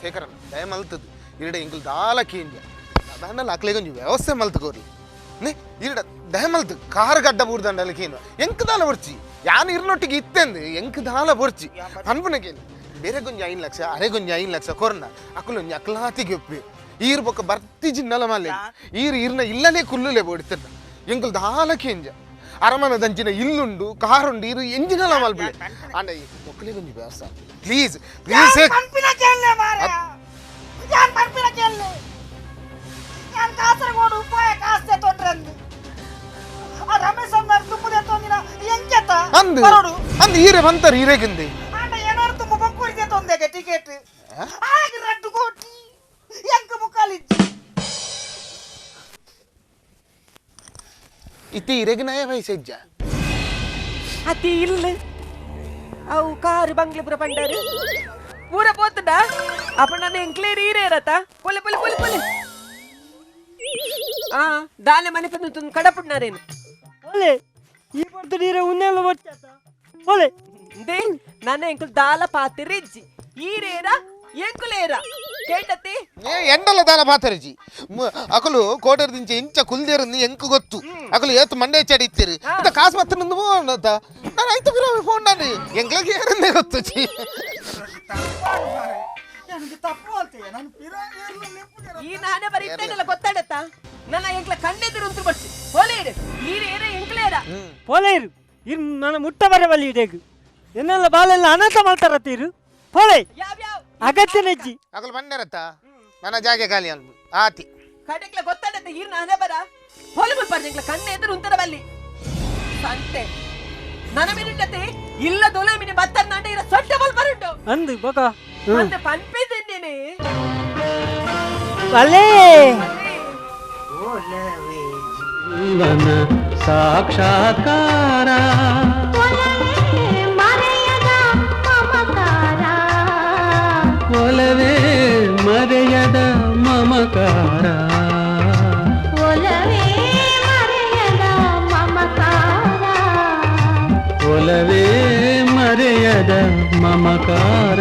ಶೇಖರಣ್ಣ ದಯ ಮಲ್ತದು ಇರಡ ಎಂಕುಲು ದಾಲ ಕೇಂಜ ದಾಂಡಲ ಅಕ್ಲೆಗೊಂಜಿ ವ್ಯವಸ್ಥೆ ಮಲ್ತಕೋರಿ ನೇ ಇರಡ ದಯ ಮಲ್ತು ಕಾರ್ ಗಡ್ಡ ಬೂರ್ದಂಡಲ ಕೇನು ಎಂಕ್ ದಾಲ ಬರ್ಚಿ ಯಾನು ಇರ್ನೊಟ್ಟಿಗೆ ಇತ್ತೆಂದು ಎಂಕ್ ದಾಲ ಬರ್ಚಿ ಅನ್ಪುನ ಕೇನು ಬೇರೆ ಗೊಂಜಿ 5 ಲಕ್ಷ ಅರೆ ಗೊಂಜಿ 5 ಲಕ್ಷ ಕೊರ್ನ ಅಕ್ಕಲೊಂಜಿ ಅಕ್ಲಾತಿಗೆ ಒಪ್ಪಿ ಈರ್ ಬೊಕ್ಕ ಬರ್ತಿ ಜಿನ್ನಲ ಮಾಲೆ ಈರ್ನ ಇಲ್ಲನೇ ಕುಲ್ಲುಲೆ ಬೋಡಿತನ್ನ ಎಂಕುಲು ದಾಲ ಕೇಂಜ ಅರಮನ ದಂಚಿನ ಇಲ್ಲುಂಡು ಕಾರುಂಡು ಇರು ಎಂಜಿನಲ ಮಲ್ಪಲೆ ಅಂಡ ಒಕ್ಕಲೆ ಗೊಂಜಿ ವ್ಯವಸ್ಥೆ ಪ್ಲೀಸ್ ಪ್ಲೀಸ್ ಕಾಸರಗೋಡು ಉಪಾಯ ಕಾಸ್ತೆ ತೊಂಡ್ರಂದು ಆ ರಮೇಶ್ ಅನ್ನ ತುಂಬುದೆ ತೊಂದಿನ ಎಂಕೆತ ಅಂದು ಅಂದು ಈರೆ ಬಂತರು ಈರೆಗಿಂದೆ ಅಂಡ ಏನಾರು ತುಂಬ ಬಕ್ಕುಳಿದೆ ತೊಂದೆಗೆ ಟಿಕೆಟ್ ಆಗಿ ರಡ್ಡು ಕೋಟಿ ಎಂಕ ಮುಕ್ಕಾಲಿಜ್ಜಿ ಇತ್ತೆ ಈರೆಗಿನಾಯ ವಯಸ್ಸಜ್ಜ ಅತಿ ಇಲ್ಲ ಅವು ಕಾರು ಬಂಗ್ಲೆ ಪುರ ಪಂಡಾರು ಪೂರ ಪೋತದ ಅಪ್ಪ ನನ್ನ ಎಂಕ್ಲೇರಿ ಇರೇರತ ಪೊಲೆ ಪೊಲೆ ಪೊಲೆ ಪೊಲೆ ದಾನೆ ಮನೆ ಪಂದು ಕಡಪುಡ್ನಾರೇನು ಒಲೆ ಈ ಬರ್ತು ನೀರೆ ಉನ್ನೆಲ್ಲ ಬರ್ಚಾತ ಒಲೆ ದೇ ನನ್ನ ಎಂಕುಲ್ ದಾಲ ಪಾತಿರಿಜ್ಜಿ ಈರೇರ ಎಂಕುಲೇರ ಕೇಟತಿ ಎಂಡಲ ದಾಲ ಪಾತರಿಜಿ ಅಕಲು ಕೋಟರ್ ದಿಂಚೆ ಇಂಚ ಕುಲ್ದೇರನ್ನು ಎಂಕು ಗೊತ್ತು ಅಕಲು ಏತು ಮಂಡೆ ಚಡಿ ಇತ್ತೀರಿ ಅಂತ ಕಾಸು ಮತ್ತೆ ನಂದು ಫೋನ್ ಅಂತ ನಾನು ಆಯ್ತು ಬಿರೋ ಫೋನ್ ನಾನು ಎಂಗ್ಲಗೆ ಏರಂದೇ ಗೊತ್ತು ಚಿ ಈ ನಾನೇ ಬರೀ ಇತ್ತೇನಲ್ಲ ಗೊತ್ತಾಡತ್ತ ನನ್ನ ಎಂಕ್ಲ ಕಣ್ಣೆದುರು ಅಂತ ಬರ್ಸಿ ಪೋಲೇರು ಈರೇರ ಎಂಕ್ಲೇರ ಪೋಲೇರು ಇರ್ ನನ್ನ ಮುಟ್ಟ ಬರಬಲ್ಲಿ ಇದೆಗು ಎನ್ನೆಲ್ಲ ಬಾಲೆಲ್ಲ ಅನಾಥ ಮಾಡ್ತಾರತ್ತೀರು ಪೋಲೆ ಯಾವ್ಯಾವ ಅಗತ್ಯ ನೆಜ್ಜಿ ಅಕಲು ಬಂಡರತ್ತ ನನ್ನ ಜಾಗೆ ಖಾಲಿ ಅಲ್ಬು ಆತಿ ಕಡೆಕ್ಲ ಗೊತ್ತಾಡತ್ತ ಈರ್ ನಾನೇ ಬರ ಪೋಲೆ ಮುಲ್ಪಾರ್ದು ಎಂಕ್ಲ ಕಣ್ಣೆದುರು ಉಂತರ ಬಲ್ಲಿ ಸಂತೆ ನನ್ನ ಮೀನುಂಡತೆ ಇಲ್ಲ ದೊಲೆ ಮಿನಿ ಬತ್ತರ್ ನಾಂಡ ಇರ ಸೊಟ್ಟ ಬಲ್ ಬರುಂಡು ಅಂದು ಬಕ ಮತ್ತೆ ಪನ್ಪೇದೇನೆ ಅಲ್ಲೇ ಜೀವನ ಸಾಕ್ಷಾತ್ಕಾರ ಒಲವೇ ಮರೆಯದ ಮಮಕಾರ ಒಲವೇ ಮರೆಯದ ಮಮಕಾರ